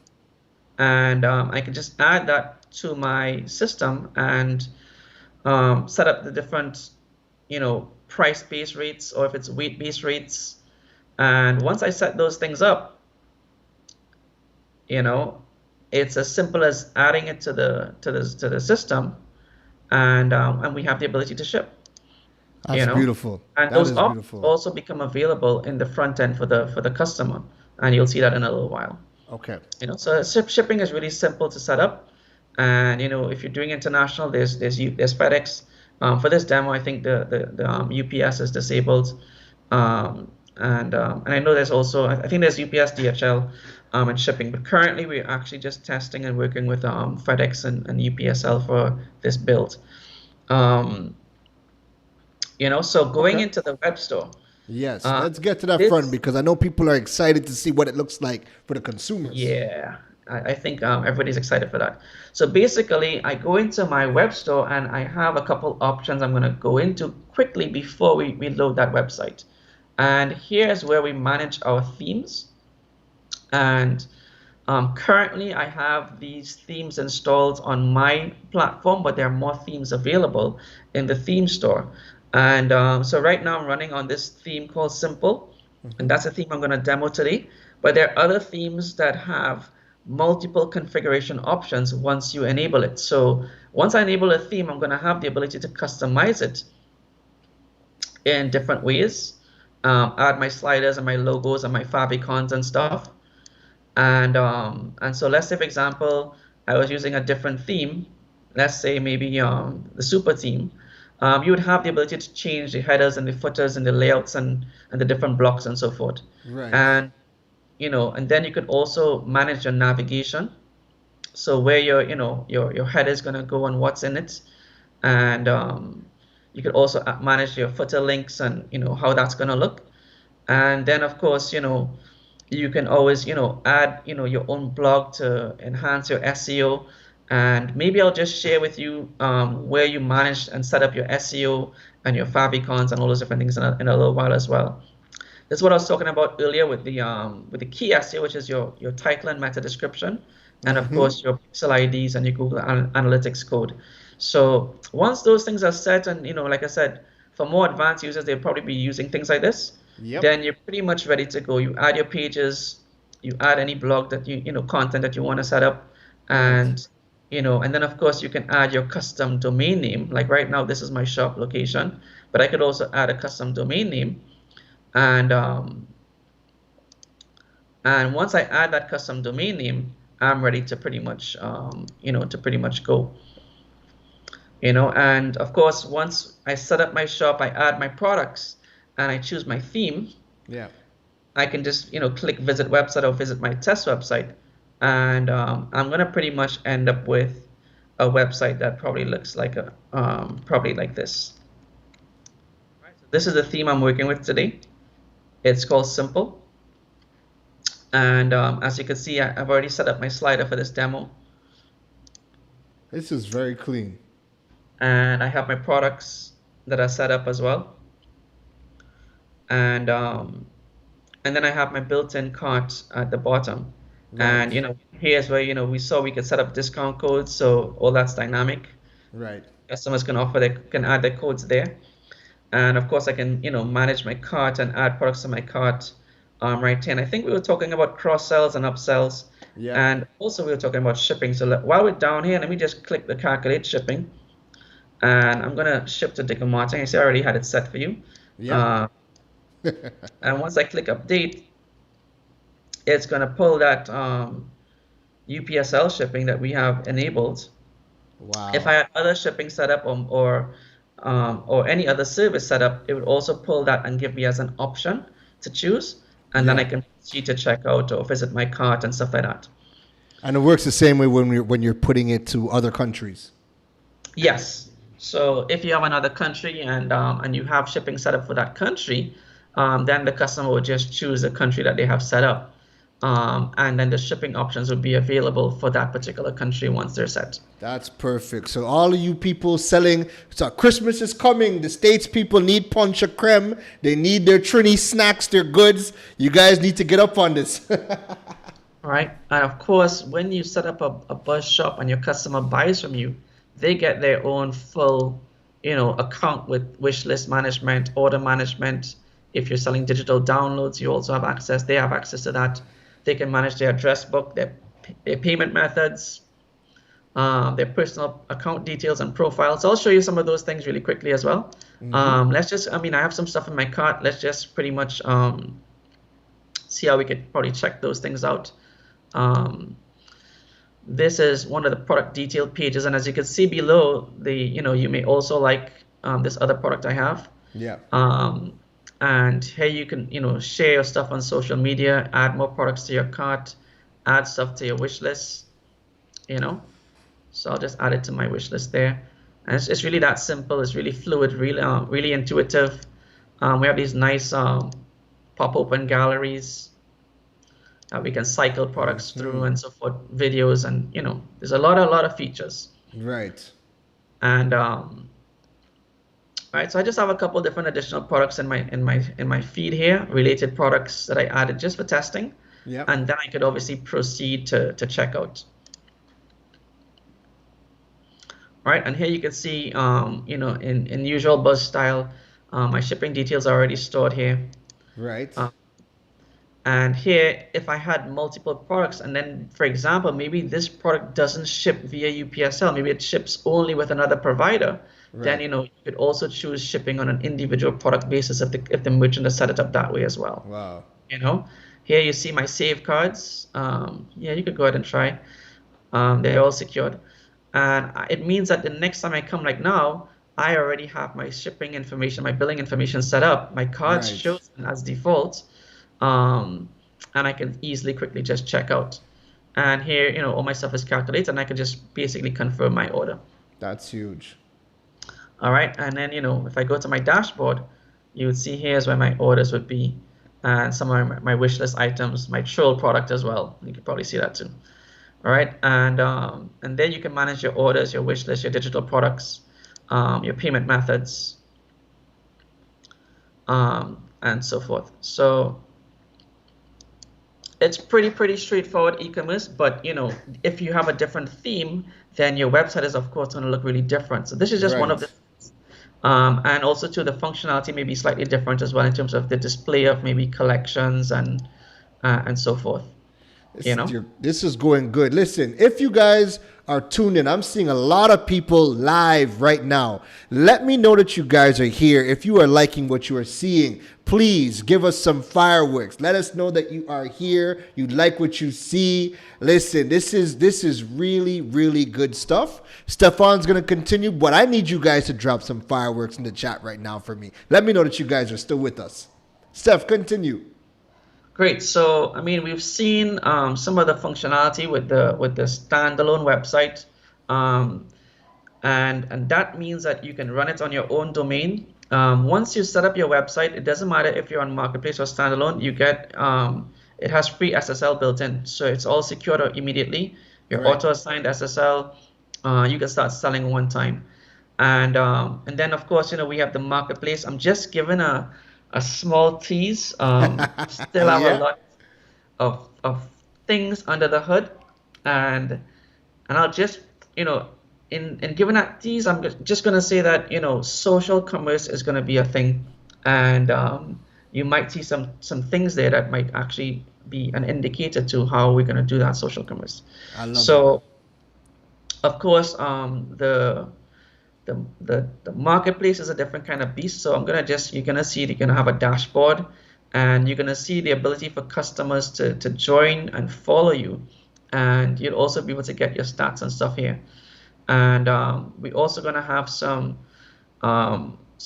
And I can just add that to my system and set up the different, price-based rates, or if it's weight-based rates. And once I set those things up, it's as simple as adding it to the system, and we have the ability to ship. That's beautiful. And That those is options beautiful. also become available in the front end for the customer, and you'll see that in a little while. Okay. So shipping is really simple to set up, and if you're doing international, there's FedEx. For this demo, I think the UPS is disabled, and I know there's also, I think there's UPS, DHL, and shipping. But currently, we're actually just testing and working with FedEx and UPSL for this build. So going Okay. into the web store. Yes. Let's get to that this- front because I know people are excited to see what it looks like for the consumers. Yeah, I think everybody's excited for that. So basically, I go into my web store and I have a couple options I'm going to go into quickly before we load that website. And here's where we manage our themes. And currently, I have these themes installed on my platform, but there are more themes available in the theme store. And so right now, I'm running on this theme called Simple. And that's a theme I'm going to demo today. But there are other themes that have multiple configuration options once you enable it. So once I enable a theme, I'm going to have the ability to customize it in different ways, add my sliders and my logos and my favicons and stuff. And so let's say, for example, I was using a different theme. Let's say maybe the super theme. You would have the ability to change the headers and the footers and the layouts and the different blocks and so forth. Right. And and then you could also manage your navigation. So where your header is going to go and what's in it. And you could also manage your footer links and how that's going to look. And then of course, you can always add your own blog to enhance your SEO. And maybe I'll just share with you where you manage and set up your SEO and your favicons and all those different things in a little while as well. This is what I was talking about earlier with the key SEO, which is your title and meta description, and of course your pixel IDs and your Google Analytics code. So once those things are set, and like I said, for more advanced users, they'll probably be using things like this. Yep. Then you're pretty much ready to go. You add your pages, you add any blog that content that you want to set up, and and then of course you can add your custom domain name. Like right now, this is my shop location, but I could also add a custom domain name. And once I add that custom domain name, I'm ready to pretty much go. And of course, once I set up my shop, I add my products, and I choose my theme. Yeah. I can just click visit website or visit my test website, and I'm gonna pretty much end up with a website that probably looks like probably like this. Right, so this is the theme I'm working with today. It's called Simple. And as you can see, I've already set up my slider for this demo. This is very clean. And I have my products that are set up as well. And then I have my built-in cart at the bottom. Right. And here's where we saw we could set up discount codes, so all that's dynamic. Right. Customers can add their codes there. And of course, I can manage my cart and add products to my cart right here. And I think we were talking about cross sells and upsells. Yeah. And also we were talking about shipping. So while we're down here, let me just click the calculate shipping. And I'm gonna ship to Dick & Martin. I see I already had it set for you. Yeah. And once I click update, it's gonna pull that UPSL shipping that we have enabled. Wow. If I had other shipping set up or any other service set up, it would also pull that and give me as an option to choose, and then I can proceed to check out or visit my cart and stuff like that. And it works the same way when you're putting it to other countries. Yes. So if you have another country and you have shipping set up for that country, then the customer will just choose the country that they have set up. And then the shipping options will be available for that particular country once they're set. That's perfect. So all of you people selling, so Christmas is coming. The States people need poncha creme. They need their Trini snacks, their goods. You guys need to get up on this. All right. And of course, when you set up a Buzz shop and your customer buys from you, they get their own full, account with wish list management, order management. If you're selling digital downloads, you also have access. They have access to that. They can manage their address book, their payment methods, their personal account details and profiles. I'll show you some of those things really quickly as well. I have some stuff in my cart. Let's just pretty much see how we could probably check those things out. This is one of the product detail pages, and as you can see below, you may also like this other product I have. Yeah. And here you can, share your stuff on social media, add more products to your cart, add stuff to your wish list, So I'll just add it to my wish list there. And it's really that simple. It's really fluid, really intuitive. We have these nice pop-open galleries. We can cycle products through and so forth, videos, and there's a lot of features. Right. And all right, so I just have a couple different additional products in my feed here, related products that I added just for testing. Yeah. And then I could obviously proceed to checkout. All right, and here you can see, in usual Buzz style, my shipping details are already stored here. Right. And here, if I had multiple products, and then, for example, maybe this product doesn't ship via UPSL, maybe it ships only with another provider, then you could also choose shipping on an individual product basis if the merchant has set it up that way as well. Wow. Here you see my save cards. You could go ahead and try. They're all secured, and it means that the next time I come, like now, I already have my shipping information, my billing information set up. My card's chosen as default. And I can easily, quickly just check out. And here, all my stuff is calculated, and I can just basically confirm my order. That's huge. All right, and then, if I go to my dashboard, you would see here's where my orders would be, and some of my wish list items, my troll product as well. You can probably see that too. All right, and then you can manage your orders, your wish list, your digital products, your payment methods, and so forth. So it's pretty straightforward e-commerce, but if you have a different theme, then your website is of course going to look really different. So this is just one of the and also too, the functionality may be slightly different as well in terms of the display of maybe collections and so forth. This is going good. Listen, if you guys are tuned in, I'm seeing a lot of people live right now. Let me know that you guys are here. If you are liking what you are seeing, please give us some fireworks. Let us know that you are here. You like what you see. Listen, this is really, really good stuff. Stephan's going to continue, but I need you guys to drop some fireworks in the chat right now for me. Let me know that you guys are still with us. Steph, continue. Great. So, we've seen some of the functionality with the standalone website, and that means that you can run it on your own domain. Once you set up your website, it doesn't matter if you're on Marketplace or standalone. You get it has free SSL built in, so it's all secured immediately. Your auto-assigned SSL. You can start selling one time, and then of course we have the Marketplace. I'm just giving a small tease. Still have a lot of things under the hood, and I'll just in giving that tease, I'm just gonna say that social commerce is gonna be a thing, and you might see some things there that might actually be an indicator to how we're gonna do that social commerce. I love it. Of course, the marketplace is a different kind of beast. So you're gonna see you're gonna have a dashboard, and you're gonna see the ability for customers to join and follow you, and you'll also be able to get your stats and stuff here. And we're also gonna have some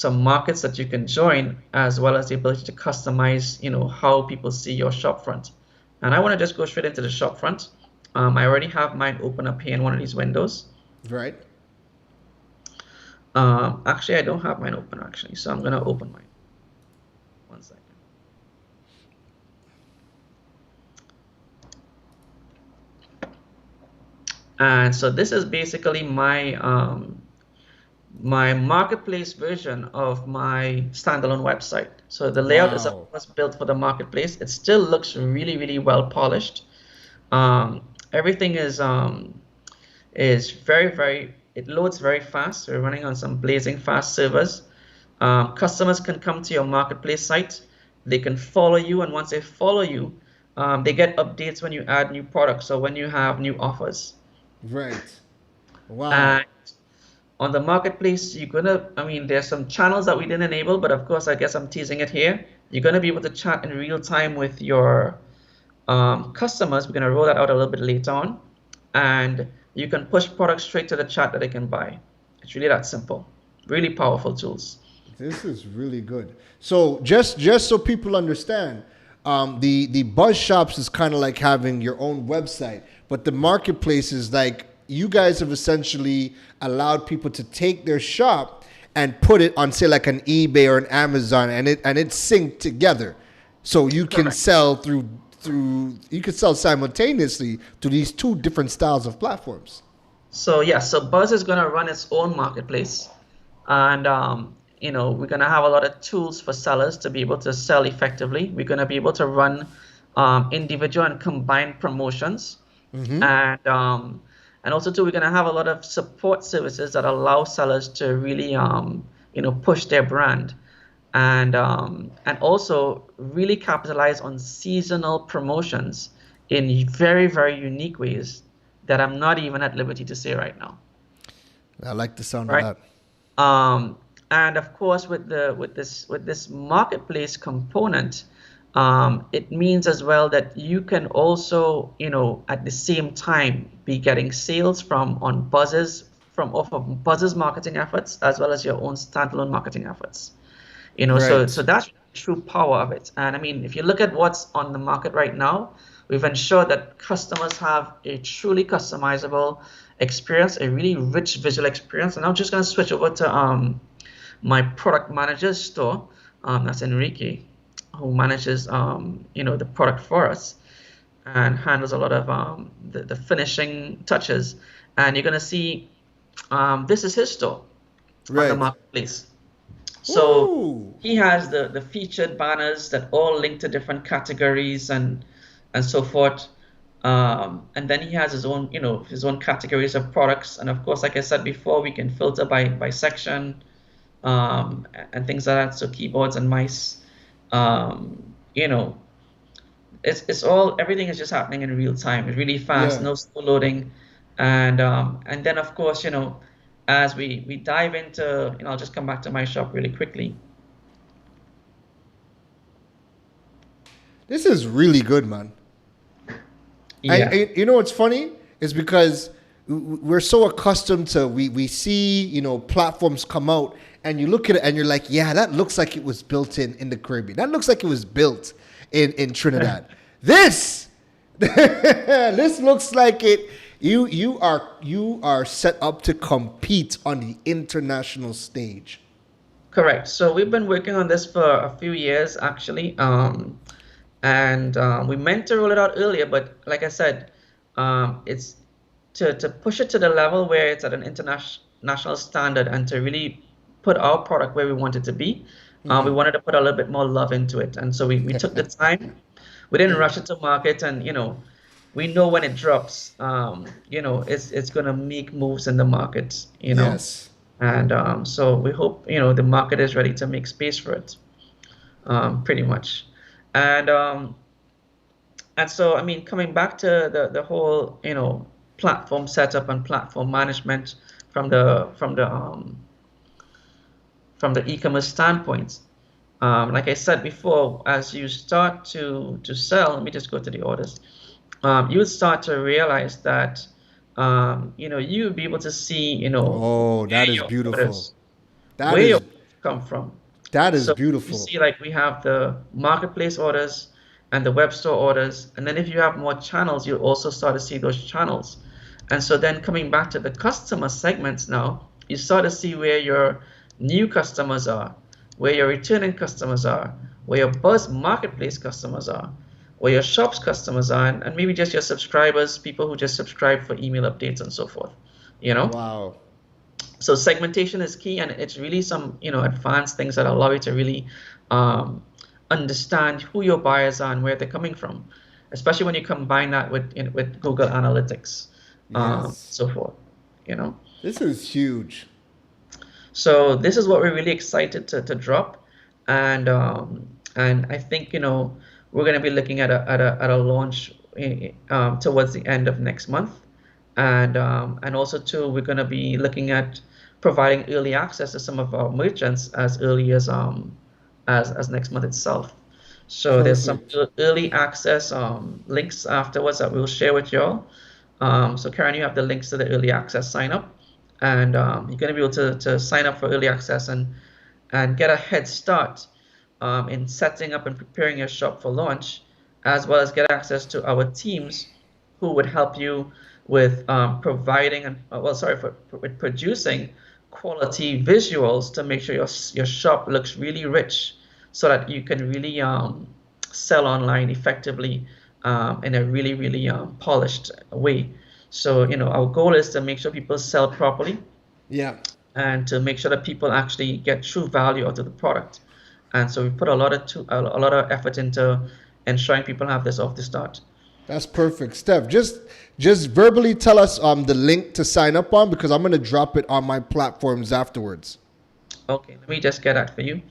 markets that you can join, as well as the ability to customize how people see your shop front. And I want to just go straight into the shop front. I already have mine open up here in one of these windows. Right. Actually, I don't have mine open actually, so I'm gonna open mine. One second. And so this is basically my marketplace version of my standalone website. So the layout is of course built for the marketplace. It still looks really, really well polished. Everything is very, it loads very fast. We're running on some blazing fast servers. Customers can come to your marketplace site. They can follow you, and once they follow you, they get updates when you add new products or when you have new offers. Right. Wow. And on the marketplace, there's some channels that we didn't enable, but of course, I guess I'm teasing it here. You're gonna be able to chat in real time with your customers. We're gonna roll that out a little bit later on, and you can push products straight to the chat that they can buy. It's really that simple. Really powerful tools. This is really good. So just so people understand, the Buzz Shops is kind of like having your own website, but the marketplace is like you guys have essentially allowed people to take their shop and put it on, say, like an eBay or an Amazon, and it's synced together, so you can sell you can sell simultaneously to these two different styles of platforms. So yeah, so Buzz is gonna run its own marketplace, and we're gonna have a lot of tools for sellers to be able to sell effectively. We're gonna be able to run individual and combined promotions, and also too, we're gonna have a lot of support services that allow sellers to really push their brand, and also really capitalize on seasonal promotions in very, very unique ways that I'm not even at liberty to say right now. I like the sound of that. And of course, with this marketplace component, it means as well that you can also, at the same time, be getting sales off of Buzz's marketing efforts, as well as your own standalone marketing efforts. Right. So that's the true power of it. And I mean, if you look at what's on the market right now, we've ensured that customers have a truly customizable experience, a really rich visual experience. And I'm just going to switch over to my product manager's store. That's Enrique, who manages the product for us and handles a lot of the finishing touches. And you're going to see this is his store on the marketplace. So he has the featured banners that all link to different categories and so forth. And then he has his own categories of products. And of course, like I said before, we can filter by section and things like that. So keyboards and mice, it's all, everything is just happening in real time. It's really fast, no slow loading. And then of course, as we dive into, I'll just come back to my shop really quickly. This is really good, man. Yeah. You know what's funny is because we're so accustomed to we see platforms come out and you look at it and you're like, yeah, that looks like it was built in the Caribbean. That looks like it was built in Trinidad. This looks like it. You are set up to compete on the international stage. Correct. So we've been working on this for a few years actually. And we meant to roll it out earlier, but like I said, it's to push it to the level where it's at an international standard and to really put our product where we want it to be. We wanted to put a little bit more love into it. And so we took the time. We didn't rush it to market, and we know when it drops, it's going to make moves in the market, Yes. And so we hope, the market is ready to make space for it, pretty much. And so, I mean, coming back to the whole, platform setup and platform management from the e-commerce standpoint, like I said before, as you start to sell, let me just go to the orders. You would start to realize that, you'll be able to see, Oh, that is beautiful. Orders, That where is your orders come from. that is So beautiful. you see, like we have the marketplace orders and the web store orders, and then if you have more channels, you'll also start to see those channels. And so then coming back to the customer segments now, you start to see where your new customers are, where your returning customers are, where your Buzz Marketplace customers are, where your shops customers are, and maybe just your subscribers, people who just subscribe for email updates and so forth, you know? Wow. So segmentation is key, and it's really some, advanced things that allow you to really understand who your buyers are and where they're coming from, especially when you combine that with Google Analytics, Yes. so forth, This is huge. So this is what we're really excited to drop, and I think we're going to be looking at a launch towards the end of next month, and also too we're going to be looking at providing early access to some of our merchants as early as next month itself. So there's some early access links afterwards that we'll share with y'all. So Karen, you have the links to the early access sign up, and you're going to be able to sign up for early access and get a head start in setting up and preparing your shop for launch, as well as get access to our teams who would help you with with producing quality visuals to make sure your shop looks really rich, so that you can really sell online effectively in a really, really polished way. So, our goal is to make sure people sell properly. Yeah. And to make sure that people actually get true value out of the product. And so we put a lot of effort into ensuring people have this off the start. That's perfect. Steph, just verbally tell us the link to sign up on, because I'm going to drop it on my platforms afterwards. Okay, let me just get that for you.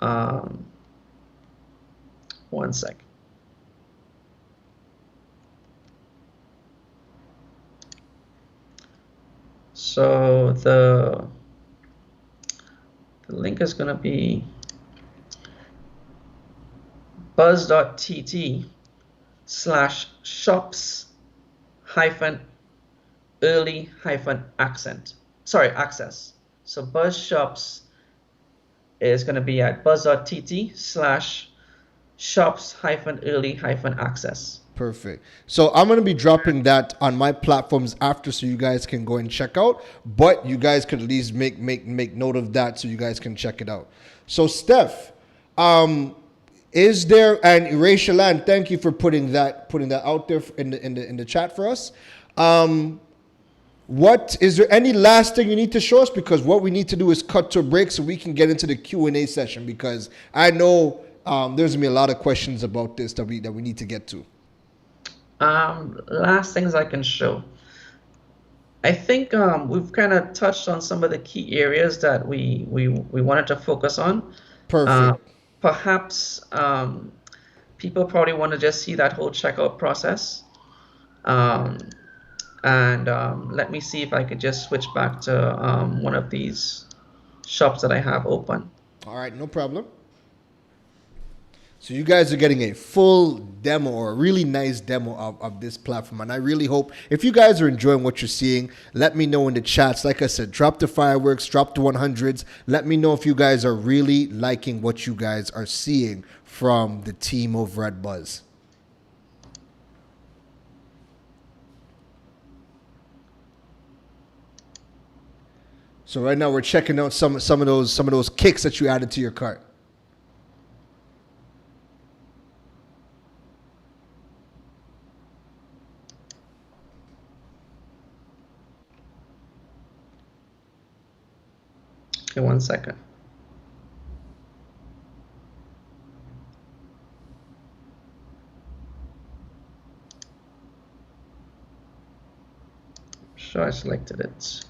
1 sec. So the link is going to be buzz.tt/shops-early-access. So Buzz Shops is going to be at buzz.tt/shops-early-access. Perfect. So I'm going to be dropping that on my platforms after, so you guys can go and check out. But you guys could at least make note of that so you guys can check it out. So Steph, is there, and Rachel Ann, thank you for putting that out there in the chat for us. What is there any last thing you need to show us? Because what we need to do is cut to a break so we can get into the Q&A session, because I know there's gonna be a lot of questions about this that we need to get to. Last things I can show. I think we've kind of touched on some of the key areas that we wanted to focus on. Perfect. Perhaps people probably want to just see that whole checkout process. Let me see if I could just switch back to one of these shops that I have open. All right, no problem. So you guys are getting a full demo, or a really nice demo of this platform. And I really hope, if you guys are enjoying what you're seeing, let me know in the chats. Like I said, drop the fireworks, drop the 100s. Let me know if you guys are really liking what you guys are seeing from the team over at Buzz. So right now we're checking out some of those kicks that you added to your cart. Okay, 1 second. Sure, I selected it.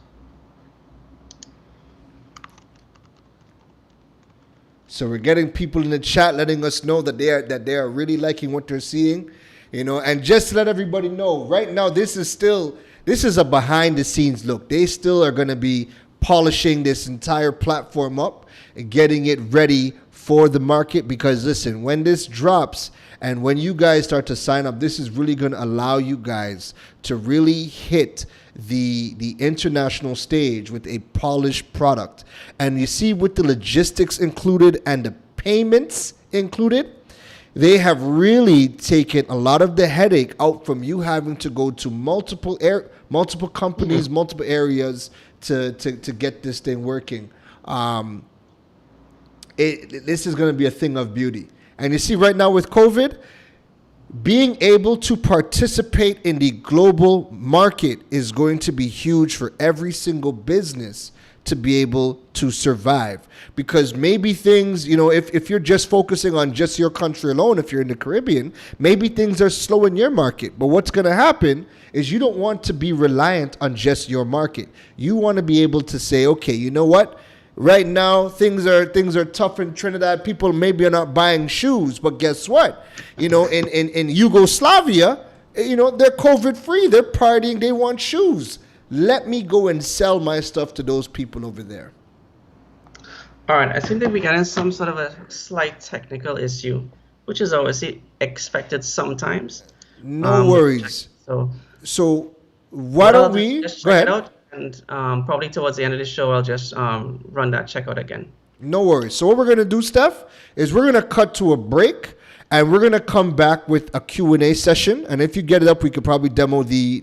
So we're getting people in the chat letting us know that they are really liking what they're seeing, and just to let everybody know, right now this is a behind the scenes look. They still are going to be polishing this entire platform up and getting it ready for the market, because listen, when this drops and when you guys start to sign up, this is really going to allow you guys to really hit the international stage with a polished product. And you see, with the logistics included and the payments included, they have really taken a lot of the headache out from you having to go to multiple multiple companies, multiple areas to get this thing working. This is going to be a thing of beauty. And you see right now with COVID, being able to participate in the global market is going to be huge for every single business to be able to survive. Because maybe things, if you're just focusing on just your country alone, if you're in the Caribbean, maybe things are slow in your market. But what's going to happen is you don't want to be reliant on just your market. You want to be able to say, okay, you know what? Right now, things are tough in Trinidad. People maybe are not buying shoes, but guess what? In Yugoslavia, they're COVID free. They're partying. They want shoes. Let me go and sell my stuff to those people over there. All right, I think that we got in some sort of a slight technical issue, which is obviously expected sometimes. No worries. So why don't we just go check ahead? it out, and probably towards the end of the show, I'll just run that checkout again. No worries. So what we're going to do, Steph, is we're going to cut to a break, and we're going to come back with a Q&A session. And if you get it up, we could probably demo the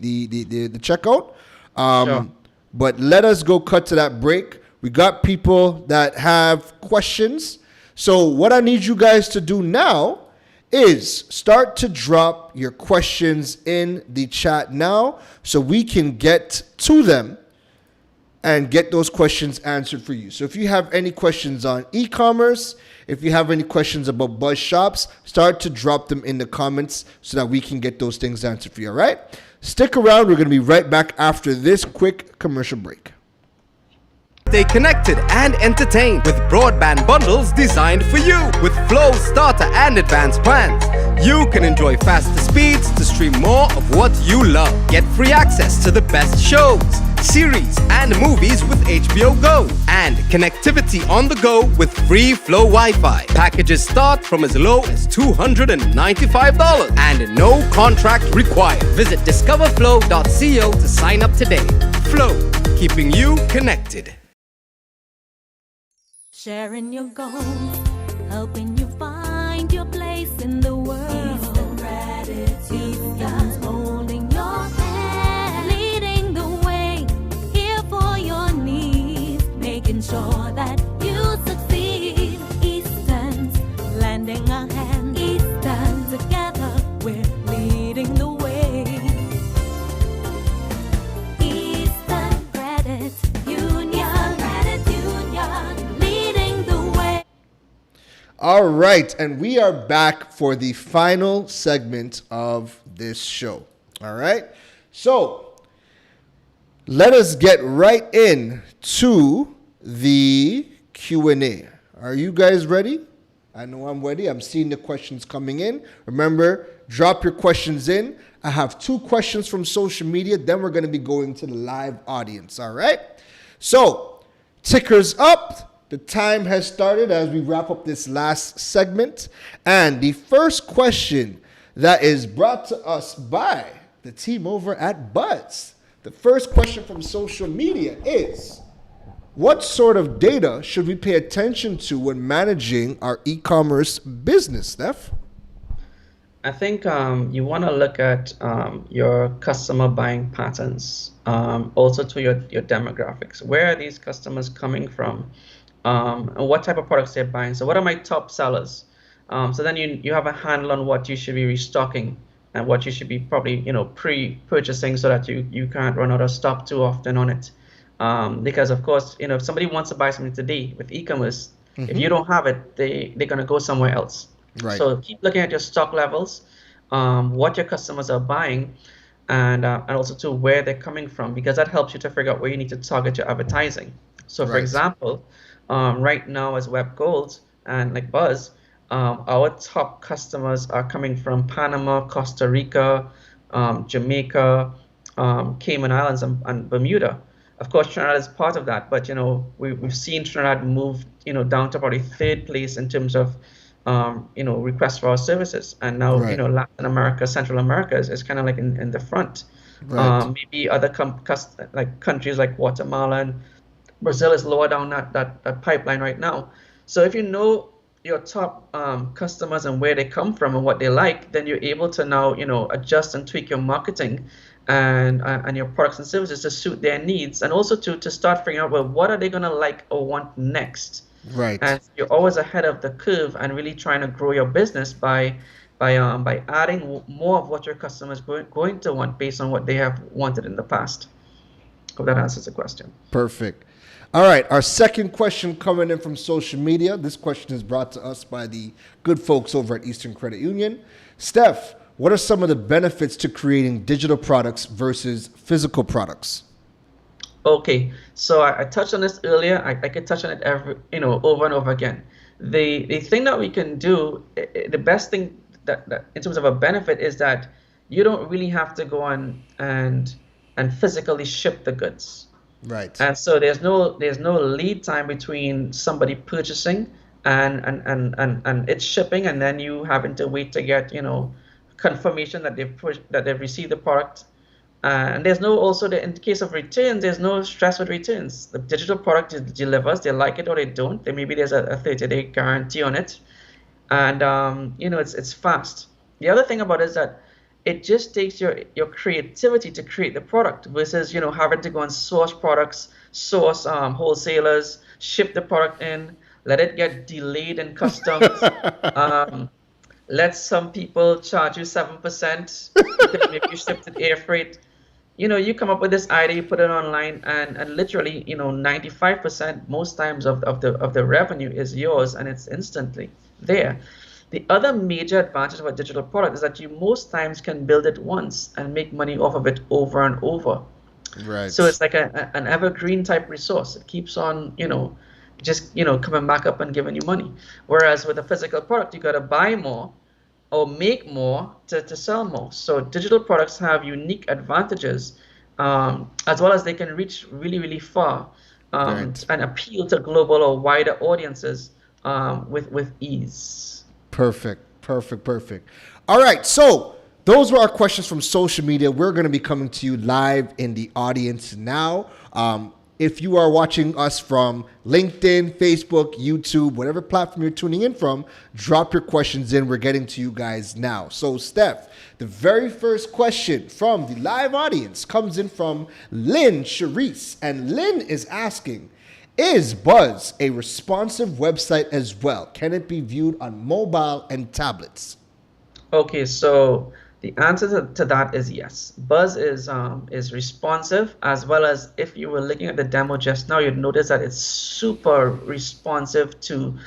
checkout. Sure. But let us go cut to that break. We got people that have questions. So what I need you guys to do now is start to drop your questions in the chat now so we can get to them and get those questions answered for you. So if you have any questions on e-commerce, if you have any questions about Buzz Shops, start to drop them in the comments so that we can get those things answered for you, all right? Stick around. We're going to be right back after this quick commercial break. Stay connected and entertained with broadband bundles designed for you. With Flow starter and advanced plans, you can enjoy faster speeds to stream more of what you love. Get free access to the best shows, series, and movies with HBO Go. And connectivity on the go with free Flow Wi-Fi. Packages start from as low as $295 and no contract required. Visit discoverflow.co to sign up today. Flow, keeping you connected. Sharing your goals, helping you find your place in the world. Peace and gratitude, God's holding your hand, leading the way, here for your needs, making sure that you succeed. Eastern's lending a hand, Eastern together, we're leading the way. Eastern Credit Union, leading the way. All right, and we are back for the final segment of this show. All right, so let us get right in to the Q&A. Are you guys ready? I know I'm ready. I'm seeing the questions coming in. Remember, drop your questions in. I have 2 questions from social media. Then we're going to be going to the live audience. All right, so tickers up. The time has started as we wrap up this last segment. And the first question that is brought to us by the team over at Buzz. The first question from social media is, what sort of data should we pay attention to when managing our e-commerce business, Steph? I think you want to look at your customer buying patterns, also to your demographics. Where are these customers coming from? And what type of products they're buying. So what are my top sellers? So then you have a handle on what you should be restocking and what you should be probably pre-purchasing so that you can't run out of stock too often on it. Because of course, if somebody wants to buy something today with e-commerce, if you don't have it, they're gonna go somewhere else. Right. So keep looking at your stock levels, what your customers are buying, and also to where they're coming from, because that helps you to figure out where you need to target your advertising. So for example, right now as Webgold and like Buzz, our top customers are coming from Panama, Costa Rica, Jamaica, Cayman Islands, and Bermuda. Of course, Trinidad is part of that, but we've seen Trinidad move down to probably 3rd place in terms of requests for our services, and now Latin America, Central America is kind of like in the front. Right. Maybe other countries like Guatemala and Brazil is lower down that pipeline right now. So if you know your top customers and where they come from and what they like, then you're able to now adjust and tweak your marketing and your products and services to suit their needs, and also to start figuring out, well, what are they going to like or want next. Right. And you're always ahead of the curve and really trying to grow your business by adding more of what your customers going to want based on what they have wanted in the past. Hope that answers the question. Perfect. All right, our second question coming in from social media. This question is brought to us by the good folks over at Eastern Credit Union. Steph, what are some of the benefits to creating digital products versus physical products? Okay, so I touched on this earlier. I could touch on it over and over again. The thing that we can do, the best thing that in terms of a benefit is that you don't really have to go on and physically ship the goods. Right. And so there's no lead time between somebody purchasing and it's shipping, and then you having to wait to get confirmation that they've received the product. And there's in case of returns, there's no stress with returns. The digital product delivers, they like it or they don't. Maybe there's a 30-day guarantee on it, and it's fast. The other thing about it is that it just takes your creativity to create the product versus having to go and source products, source wholesalers, ship the product in, let it get delayed in customs. Let some people charge you 7% because maybe you shipped it air freight. You come up with this idea, you put it online, and literally 95% most times of the revenue is yours, and it's instantly there. The other major advantage of a digital product is that you most times can build it once and make money off of it over and over. Right. So it's like an evergreen type resource. It keeps on, coming back up and giving you money. Whereas with a physical product, you got to buy more or make more to sell more. So digital products have unique advantages, as well as they can reach really, really far Right. and appeal to global or wider audiences with ease. Perfect. All right, so those were our questions from social media. We're going to be coming to you live in the audience now. If you are watching us from LinkedIn, Facebook, YouTube, whatever platform you're tuning in from, drop your questions in. We're getting to you guys now. So, Steph, the very first question from the live audience comes in from Lynn Charisse. And Lynn is asking, is Buzz a responsive website as well? Can it be viewed on mobile and tablets? Okay, so the answer to that is yes. Buzz is responsive, as well as if you were looking at the demo just now, you'd notice that it's super responsive to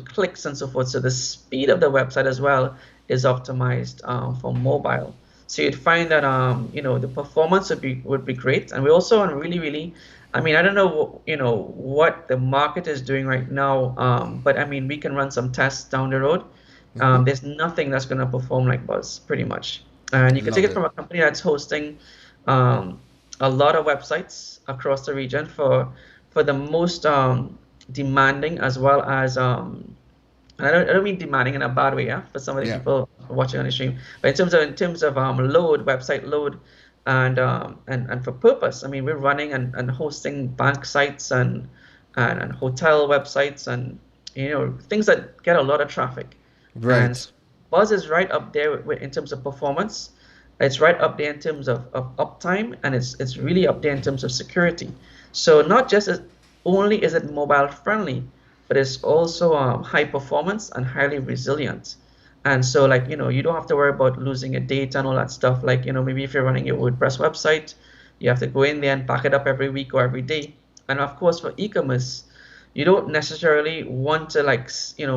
clicks and so forth. So the speed of the website as well is optimized for mobile. So you'd find that the performance would be great, and we're also on really. I mean, I don't know what the market is doing right now, but I mean we can run some tests down the road. There's nothing that's going to perform like Buzz, pretty much. And you can take it from a company that's hosting a lot of websites across the region for the most demanding, as well as and I don't mean demanding in a bad way, for some of the people watching on the stream, but in terms of website load, and for purpose. I mean, we're running and hosting bank sites and hotel websites and things that get a lot of traffic. Right. And Buzz is right up there in terms of performance. It's right up there in terms of uptime, and it's really up there in terms of security. So not just only is it mobile friendly, but it's also high performance and highly resilient. And so you don't have to worry about losing your data and all that stuff. Maybe if you're running your WordPress website, you have to go in there and back it up every week or every day. And of course, for e-commerce, you don't necessarily want to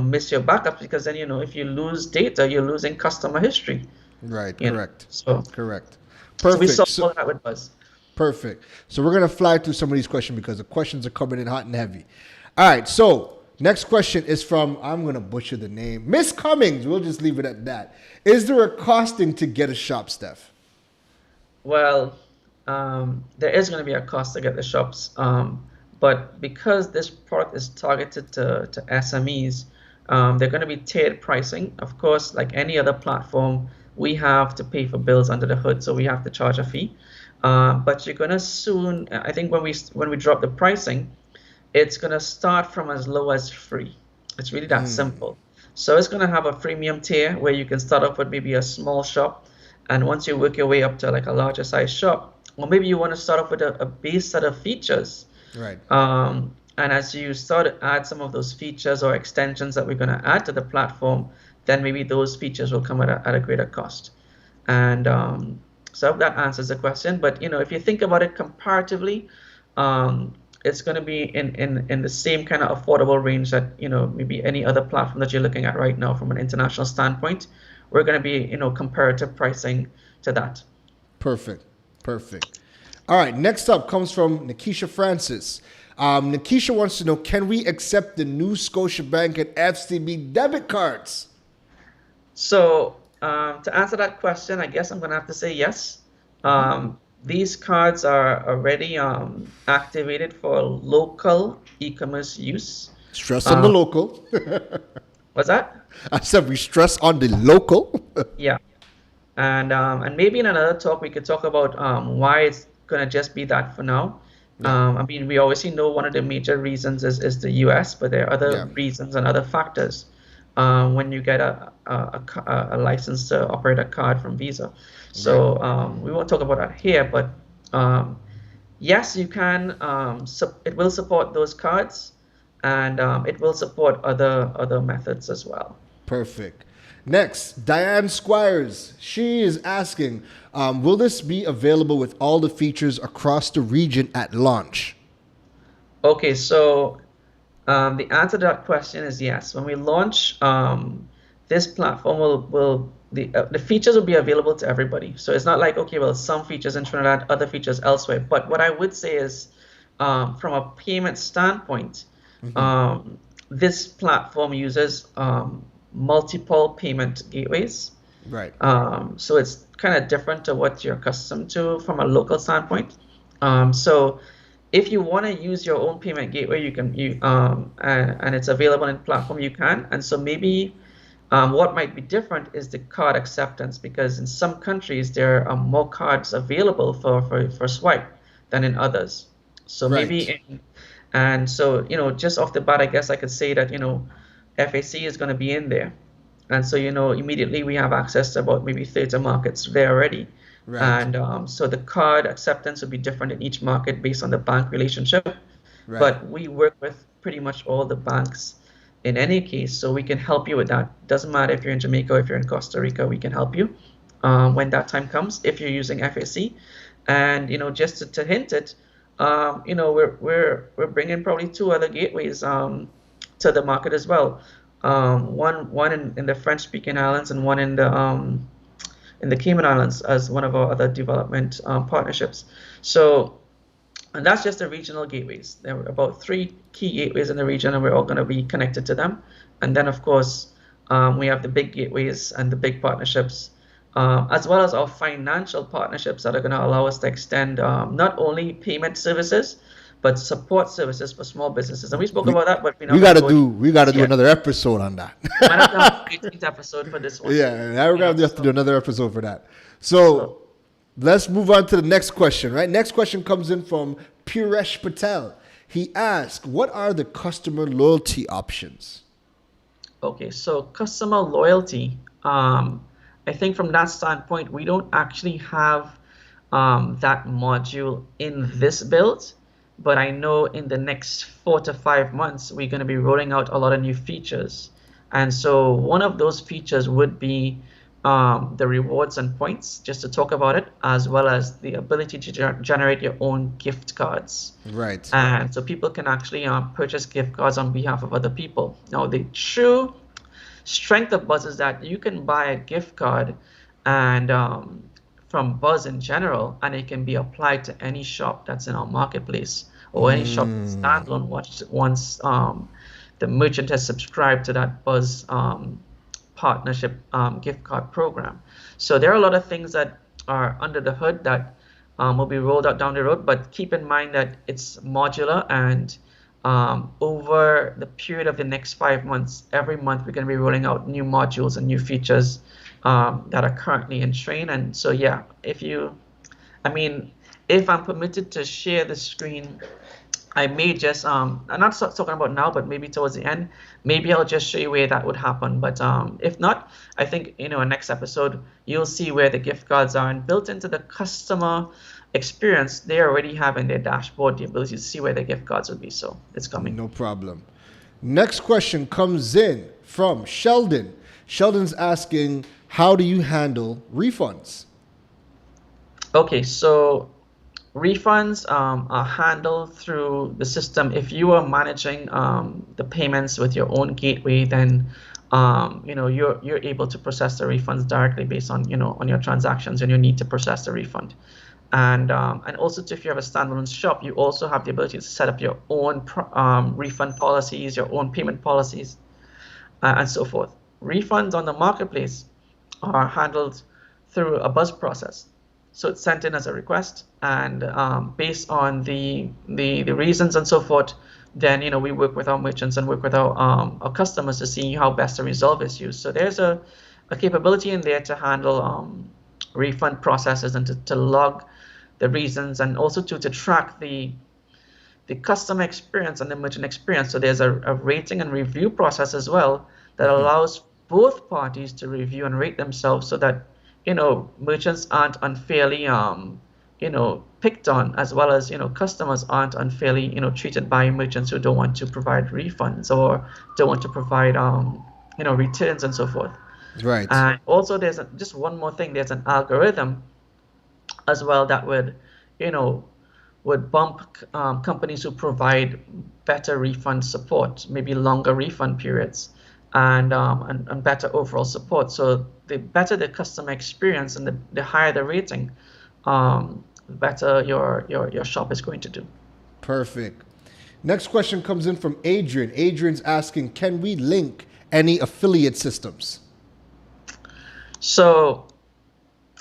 miss your backups, because then if you lose data, you're losing customer history. Right. Correct. So correct. So we Perfect. saw all that with Buzz. Perfect. So we're going to fly through some of these questions because the questions are coming in hot and heavy. All right. So next question is from, I'm going to butcher the name, Miss Cummings. We'll just leave it at that. Is there a costing to get a shop, Steph? Well, there is going to be a cost to get the shops. But because this product is targeted to SMEs, they're going to be tiered pricing. Of course, like any other platform, we have to pay for bills under the hood, so we have to charge a fee. But you're going to soon, I think when we drop the pricing, it's going to start from as low as free. It's really that simple. So it's going to have a freemium tier where you can start off with maybe a small shop, And once you work your way up to like a larger size shop, or maybe you want to start off with a base set of features. Right. And as you start to add some of those features or extensions that we're going to add to the platform, then maybe those features will come at a greater cost. And so I hope that answers the question. But if you think about it comparatively, it's going to be in the same kind of affordable range that maybe any other platform that you're looking at right now from an international standpoint. We're going to be comparative pricing to that. Perfect. All right, next up comes from Nikisha Francis. Nikisha wants to know, can we accept the new Scotiabank and FCB debit cards? So to answer that question, I guess I'm going to have to say yes. These cards are already activated for local e-commerce use. Stress on the local. What's that? I said we stress on the local. Yeah. And maybe in another talk, we could talk about why it's going to just be that for now. I mean, we obviously know one of the major reasons is the US, but there are other reasons and other factors when you get a license to operate a card from Visa. So we won't talk about that here, but yes, you can. It will support those cards, and it will support other methods as well. Perfect. Next, Diane Squires. She is asking, will this be available with all the features across the region at launch? Okay, so the answer to that question is yes. When we launch, this platform the features will be available to everybody. So it's not like, okay, well, some features in Trinidad, other features elsewhere. But what I would say is, from a payment standpoint, this platform uses multiple payment gateways. Right. So it's kind of different to what you're accustomed to from a local standpoint. So if you want to use your own payment gateway, you can. And it's available in platform, you can. And so maybe what might be different is the card acceptance, because in some countries there are more cards available for swipe than in others. So maybe and so just off the bat, I guess I could say that FAC is going to be in there, and so immediately we have access to about maybe 30 markets there already. Right. And so the card acceptance will be different in each market based on the bank relationship. Right. But we work with pretty much all the banks in any case, so we can help you with that. Doesn't matter if you're in Jamaica or if you're in Costa Rica, we can help you when that time comes if you're using FAC. And just to hint it, we're bringing probably 2 other gateways to the market as well. One in the French-speaking islands and one in the Cayman Islands as one of our other development partnerships. So, and that's just the regional gateways. There are about 3 key gateways in the region, and we're all going to be connected to them. And then, of course, we have the big gateways and the big partnerships, as well as our financial partnerships that are going to allow us to extend not only payment services, but support services for small businesses. And we spoke about that, but we got to do another episode on that. Might have to have an 18th episode for this one. Yeah, now we're going to have to do another episode for that. So let's move on to the next question, right? Next question comes in from Puresh Patel. He asked, what are the customer loyalty options? Okay, so customer loyalty, I think from that standpoint, we don't actually have that module in this build. But I know in the next 4 to 5 months, we're going to be rolling out a lot of new features. And so one of those features would be the rewards and points, just to talk about it, as well as the ability to generate your own gift cards. Right. And so people can actually purchase gift cards on behalf of other people. Now, the true strength of Buzz is that you can buy a gift card and from Buzz in general, and it can be applied to any shop that's in our marketplace or any shop that's standalone once the merchant has subscribed to that Buzz partnership gift card program. So there are a lot of things that are under the hood that will be rolled out down the road, but keep in mind that it's modular, and over the period of the next 5 months, every month we're going to be rolling out new modules and new features that are currently in train. And so, if I'm permitted to share the screen, I may just I'm not talking about now, but maybe towards the end, maybe I'll just show you where that would happen. But if not, I think in next episode you'll see where the gift cards are, and built into the customer experience, they already have in their dashboard the ability to see where the gift cards would be. So it's coming. No problem. Next question comes in from Sheldon. Sheldon's asking, how do you handle refunds? Okay, so refunds are handled through the system. If you are managing the payments with your own gateway, then you're able to process the refunds directly based on on your transactions and your need to process the refund. And also if you have a standalone shop, you also have the ability to set up your own refund policies, your own payment policies, and so forth. Refunds on the marketplace are handled through a Buzz process. So it's sent in as a request, and based on the reasons and so forth, then we work with our merchants and work with our customers to see how best to resolve issues. So there's a capability in there to handle refund processes and to log the reasons, and also to track the customer experience and the merchant experience. So there's a rating and review process as well that allows both parties to review and rate themselves, so that merchants aren't unfairly picked on, as well as customers aren't unfairly treated by merchants who don't want to provide refunds or don't want to provide returns and so forth. Right. And also there's just one more thing. There's an algorithm as well that would bump companies who provide better refund support, maybe longer refund periods, and better overall support. So the better the customer experience and the higher the rating, the better your shop is going to do. Perfect. Next question comes in from Adrian. Adrian's asking, can we link any affiliate systems? So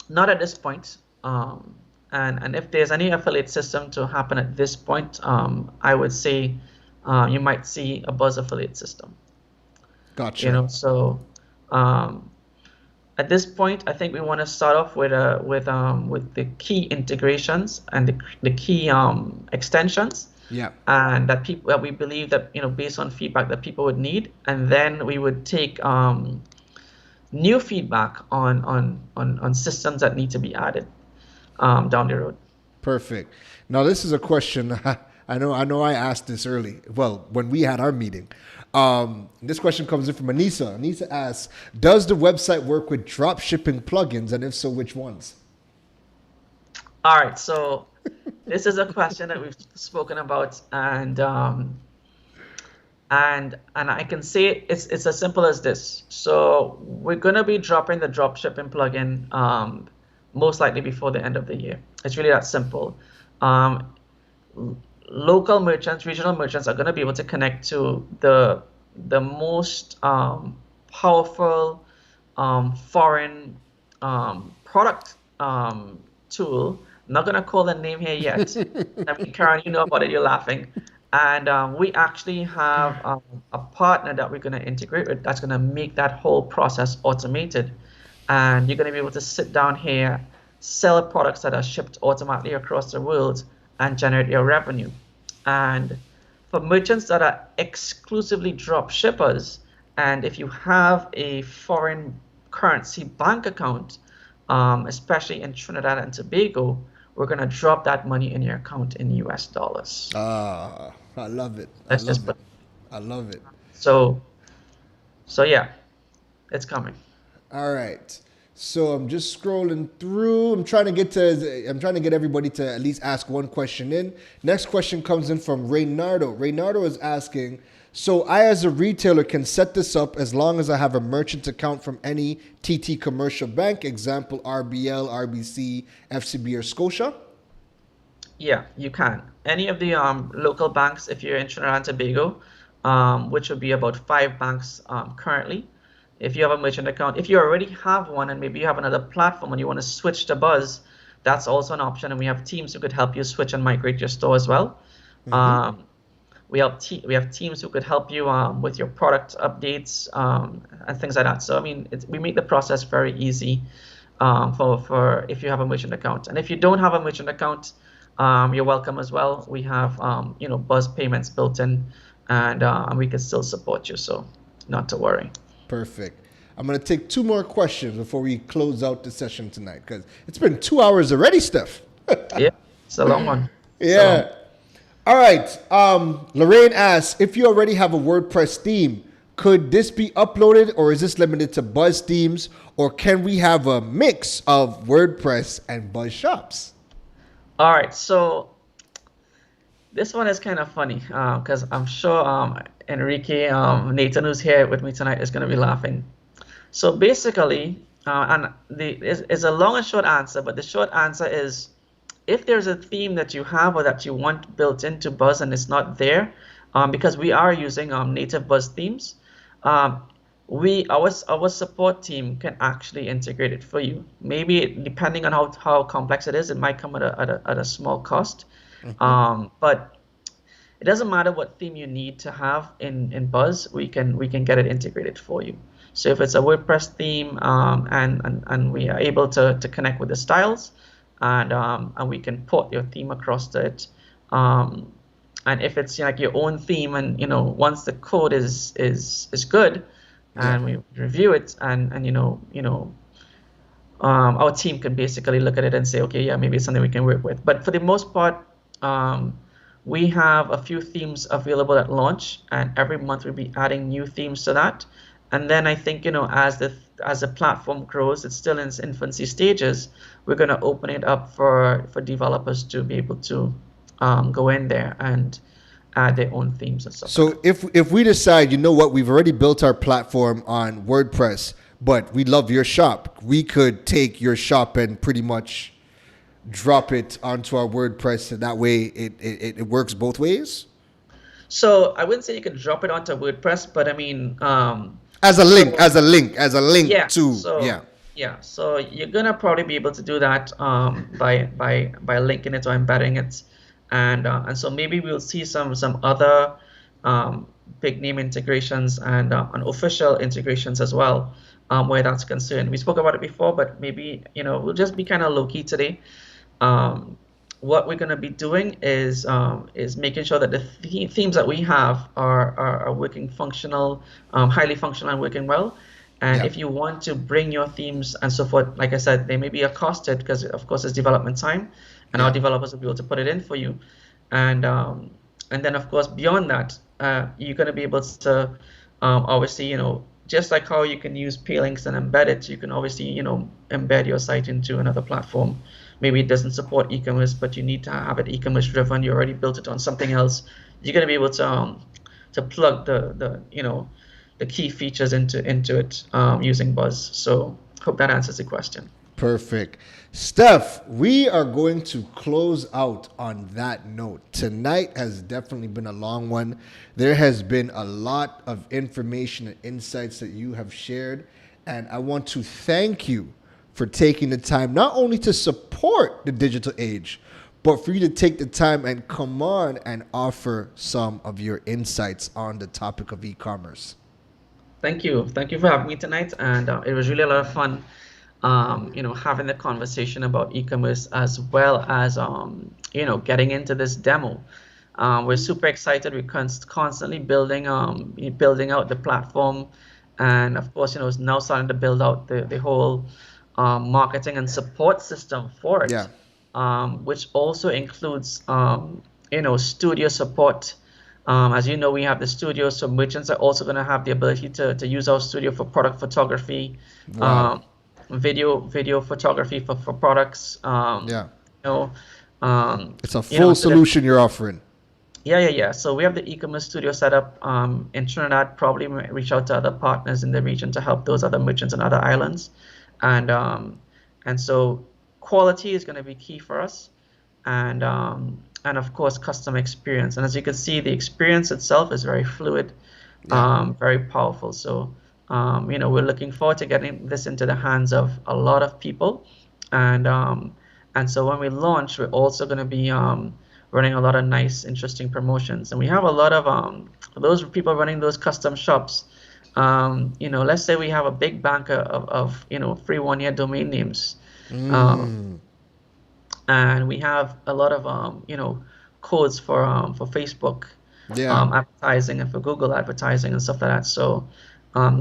not at this point. And if there's any affiliate system to happen at this point, I would say you might see a Buzz affiliate system. Gotcha. So at this point, I think we want to start off with the key integrations and the key extensions. Yeah. And that we believe that based on feedback that people would need, and then we would take new feedback on systems that need to be added down the road. Perfect. Now this is a question I know I asked this early. Well, when we had our meeting. This question comes in from Anissa. Anissa asks, does the website work with drop shipping plugins, and if so, which ones? All right, so this is a question that we've spoken about, and I can say it's as simple as this. So we're gonna be dropping the drop shipping plugin most likely before the end of the year. It's really that simple. Local merchants, regional merchants are going to be able to connect to the most powerful foreign product tool. I'm not going to call the name here yet. I mean, Karen, you know about it, you're laughing. And we actually have a partner that we're going to integrate with that's going to make that whole process automated. And you're going to be able to sit down here, sell products that are shipped automatically across the world, and generate your revenue. And for merchants that are exclusively drop shippers, and if you have a foreign currency bank account, especially in Trinidad and Tobago, we're going to drop that money in your account in US dollars. I love it. I love it. So yeah, it's coming. All right. So I'm just scrolling through. I'm trying to get everybody to at least ask one question in. Next question comes in from Reynardo. Reynardo is asking, so I as a retailer can set this up as long as I have a merchant account from any TT commercial bank, example RBL, RBC, FCB, or Scotia? Yeah, you can. Any of the local banks, if you're in Trinidad and Tobago, which would be about 5 banks currently. If you have a merchant account, if you already have one and maybe you have another platform and you want to switch to Buzz, that's also an option. And we have teams who could help you switch and migrate your store as well. Mm-hmm. We have teams who could help you with your product updates and things like that. So I mean, we make the process very easy for if you have a merchant account. And if you don't have a merchant account, you're welcome as well. We have Buzz payments built in, and we can still support you. So not to worry. Perfect. I'm going to take 2 more questions before we close out the session tonight because it's been 2 hours already, Steph. Yeah, it's a long one. Yeah. All right. Lorraine asks, if you already have a WordPress theme, could this be uploaded or is this limited to Buzz themes, or can we have a mix of WordPress and Buzz shops? All right, so this one is kind of funny because I'm sure Enrique, Nathan, who's here with me tonight, is going to be laughing. So basically, it's a long and short answer, but the short answer is if there's a theme that you have or that you want built into Buzz and it's not there, because we are using native Buzz themes, our support team can actually integrate it for you. Maybe depending on how complex it is, it might come at a small cost. But it doesn't matter what theme you need to have in Buzz, we can get it integrated for you. So if it's a WordPress theme and we are able to connect with the styles and we can port your theme across to it. And if it's like your own theme and once the code is good and we review it and our team can basically look at it and say, okay, yeah, maybe it's something we can work with. But for the most part, we have a few themes available at launch, and every month we'll be adding new themes to that. And then I think as the platform grows, it's still in its infancy stages, we're going to open it up for developers to be able to go in there and add their own themes and stuff. So if we decide, we've already built our platform on WordPress, but we love your shop, we could take your shop and pretty much drop it onto our WordPress, and that way it works both ways. So I wouldn't say you can drop it onto WordPress, but I mean, as a link yeah, to yeah. So you're gonna probably be able to do that by linking it or embedding it, and so maybe we'll see some other big name integrations and official integrations as well, where that's concerned. We spoke about it before, but maybe we'll just be kind of low key today. What we're going to be doing is making sure that the themes that we have are working functional, highly functional and working well. And if you want to bring your themes and so forth, like I said, they may be accosted because of course it's development time, and our developers will be able to put it in for you. And then of course beyond that, you're going to be able to obviously just like how you can use Pay-links and embed it, you can obviously embed your site into another platform. Maybe it doesn't support e-commerce, but you need to have it e-commerce driven. You already built it on something else. You're going to be able to plug the key features into it using Buzz. So hope that answers the question. Perfect. Steph, we are going to close out on that note. Tonight has definitely been a long one. There has been a lot of information and insights that you have shared, and I want to thank you for taking the time not only to support the digital age, but for you to take the time and come on and offer some of your insights on the topic of e-commerce. Thank you. Thank you for having me tonight. And it was really a lot of fun, having the conversation about e-commerce as well as, getting into this demo. We're super excited. We're constantly building out the platform. And of course, it's now starting to build out the whole marketing and support system for it, which also includes, studio support. As you know, we have the studio, so merchants are also going to have the ability to use our studio for product photography, video photography for products. It's a full so solution you're offering. Yeah. So we have the e-commerce studio set up in Trinidad. Probably reach out to other partners in the region to help those other merchants on other islands. And so quality is going to be key for us, and of course customer experience. And as you can see, the experience itself is very fluid, very powerful. So we're looking forward to getting this into the hands of a lot of people, and so when we launch, we're also going to be running a lot of nice, interesting promotions. And we have a lot of those people running those custom shops. Let's say we have a big bank of free 1-year domain names. and we have a lot of codes for Facebook Yeah. advertising and for Google advertising and stuff like that. So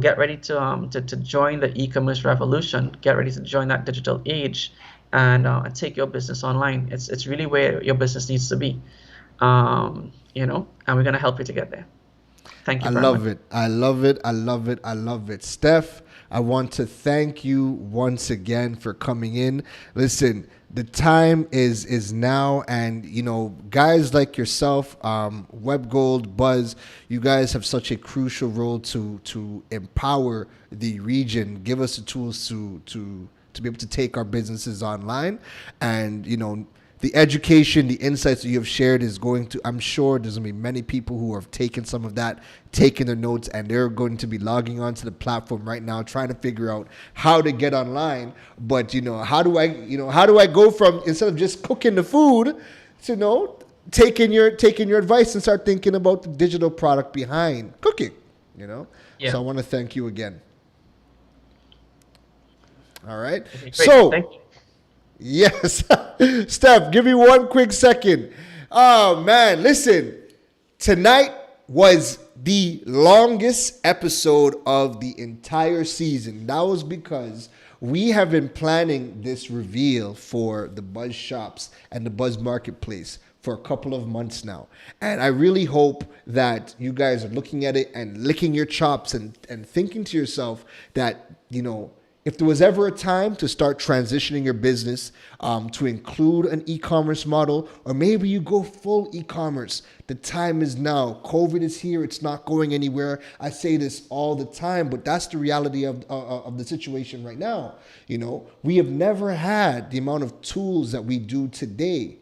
get ready to join the e-commerce revolution. Get ready to join that digital age, and take your business online. It's really where your business needs to be, and we're gonna help you to get there. Thank I you very much. love it. I love it. I love it. I love it. Steph, I want to thank you once again for coming in. Listen, the time is now, and guys like yourself, Webgold Buzz, you guys have such a crucial role to empower the region, give us the tools to be able to take our businesses online, and the education, the insights that you have shared is going to, I'm sure there's going to be many people who have taken some of that, taken their notes, and they're going to be logging onto the platform right now, trying to figure out how to get online. But, how do I go from, instead of just cooking the food, to, taking your advice and start thinking about the digital product behind cooking, Yeah. So I want to thank you again. All right. Okay, great. So, Thank you. yes. Steph, give me one quick second. Oh, man. Listen, tonight was the longest episode of the entire season. That was because we have been planning this reveal for the Buzz Shops and the Buzz Marketplace for a couple of months now. And I really hope that you guys are looking at it and licking your chops and thinking to yourself that, if there was ever a time to start transitioning your business to include an e-commerce model, or maybe you go full e-commerce, the time is now. COVID is here. It's not going anywhere. I say this all the time, but that's the reality of the situation right now. We have never had the amount of tools that we do today.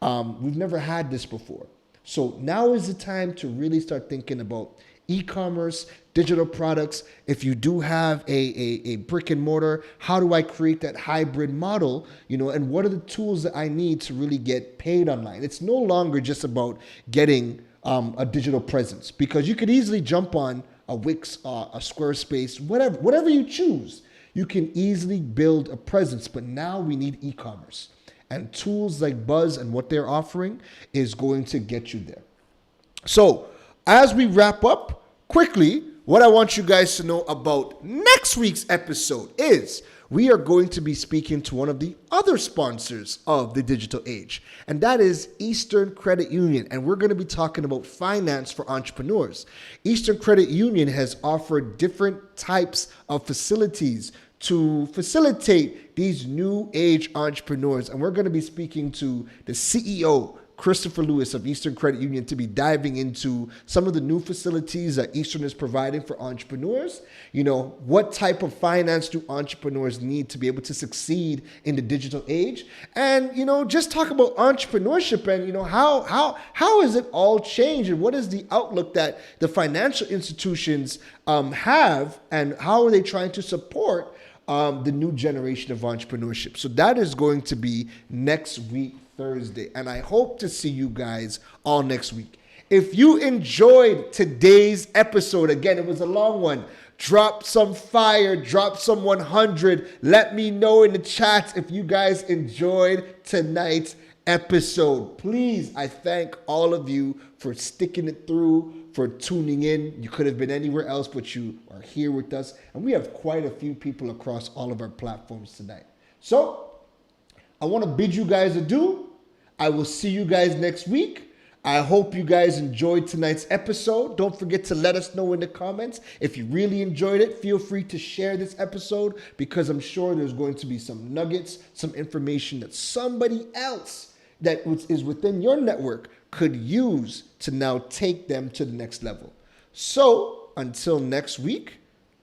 We've never had this before. So now is the time to really start thinking about e-commerce, digital products. If you do have a brick and mortar, how do I create that hybrid model? And what are the tools that I need to really get paid online? It's no longer just about getting a digital presence, because you could easily jump on a Wix, a Squarespace, whatever you choose. You can easily build a presence, but now we need e-commerce. And tools like Buzz and what they're offering is going to get you there. So as we wrap up, quickly, what I want you guys to know about next week's episode is we are going to be speaking to one of the other sponsors of the digital age, and that is Eastern Credit Union. And we're going to be talking about finance for entrepreneurs. Eastern Credit Union has offered different types of facilities to facilitate these new age entrepreneurs. And we're going to be speaking to the CEO, Christopher Lewis of Eastern Credit Union, to be diving into some of the new facilities that Eastern is providing for entrepreneurs. What type of finance do entrepreneurs need to be able to succeed in the digital age? And, just talk about entrepreneurship and, how has it all changed, and what is the outlook that the financial institutions have, and how are they trying to support the new generation of entrepreneurship? So that is going to be next week, Thursday, and I hope to see you guys all next week. If you enjoyed today's episode, again, it was a long one, drop some fire, drop some 100. Let me know in the chats if you guys enjoyed tonight's episode. Please, I thank all of you for sticking it through, for tuning in. You could have been anywhere else, but you are here with us, and we have quite a few people across all of our platforms tonight. So I want to bid you guys adieu. I will see you guys next week. I hope you guys enjoyed tonight's episode. Don't forget to let us know in the comments. If you really enjoyed it, feel free to share this episode, because I'm sure there's going to be some nuggets, some information that somebody else that is within your network could use to now take them to the next level. So until next week,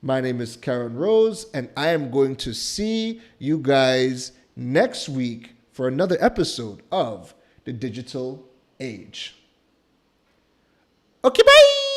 my name is Karen Rose, and I am going to see you guys next week for another episode of The Digital Age. Okay, bye!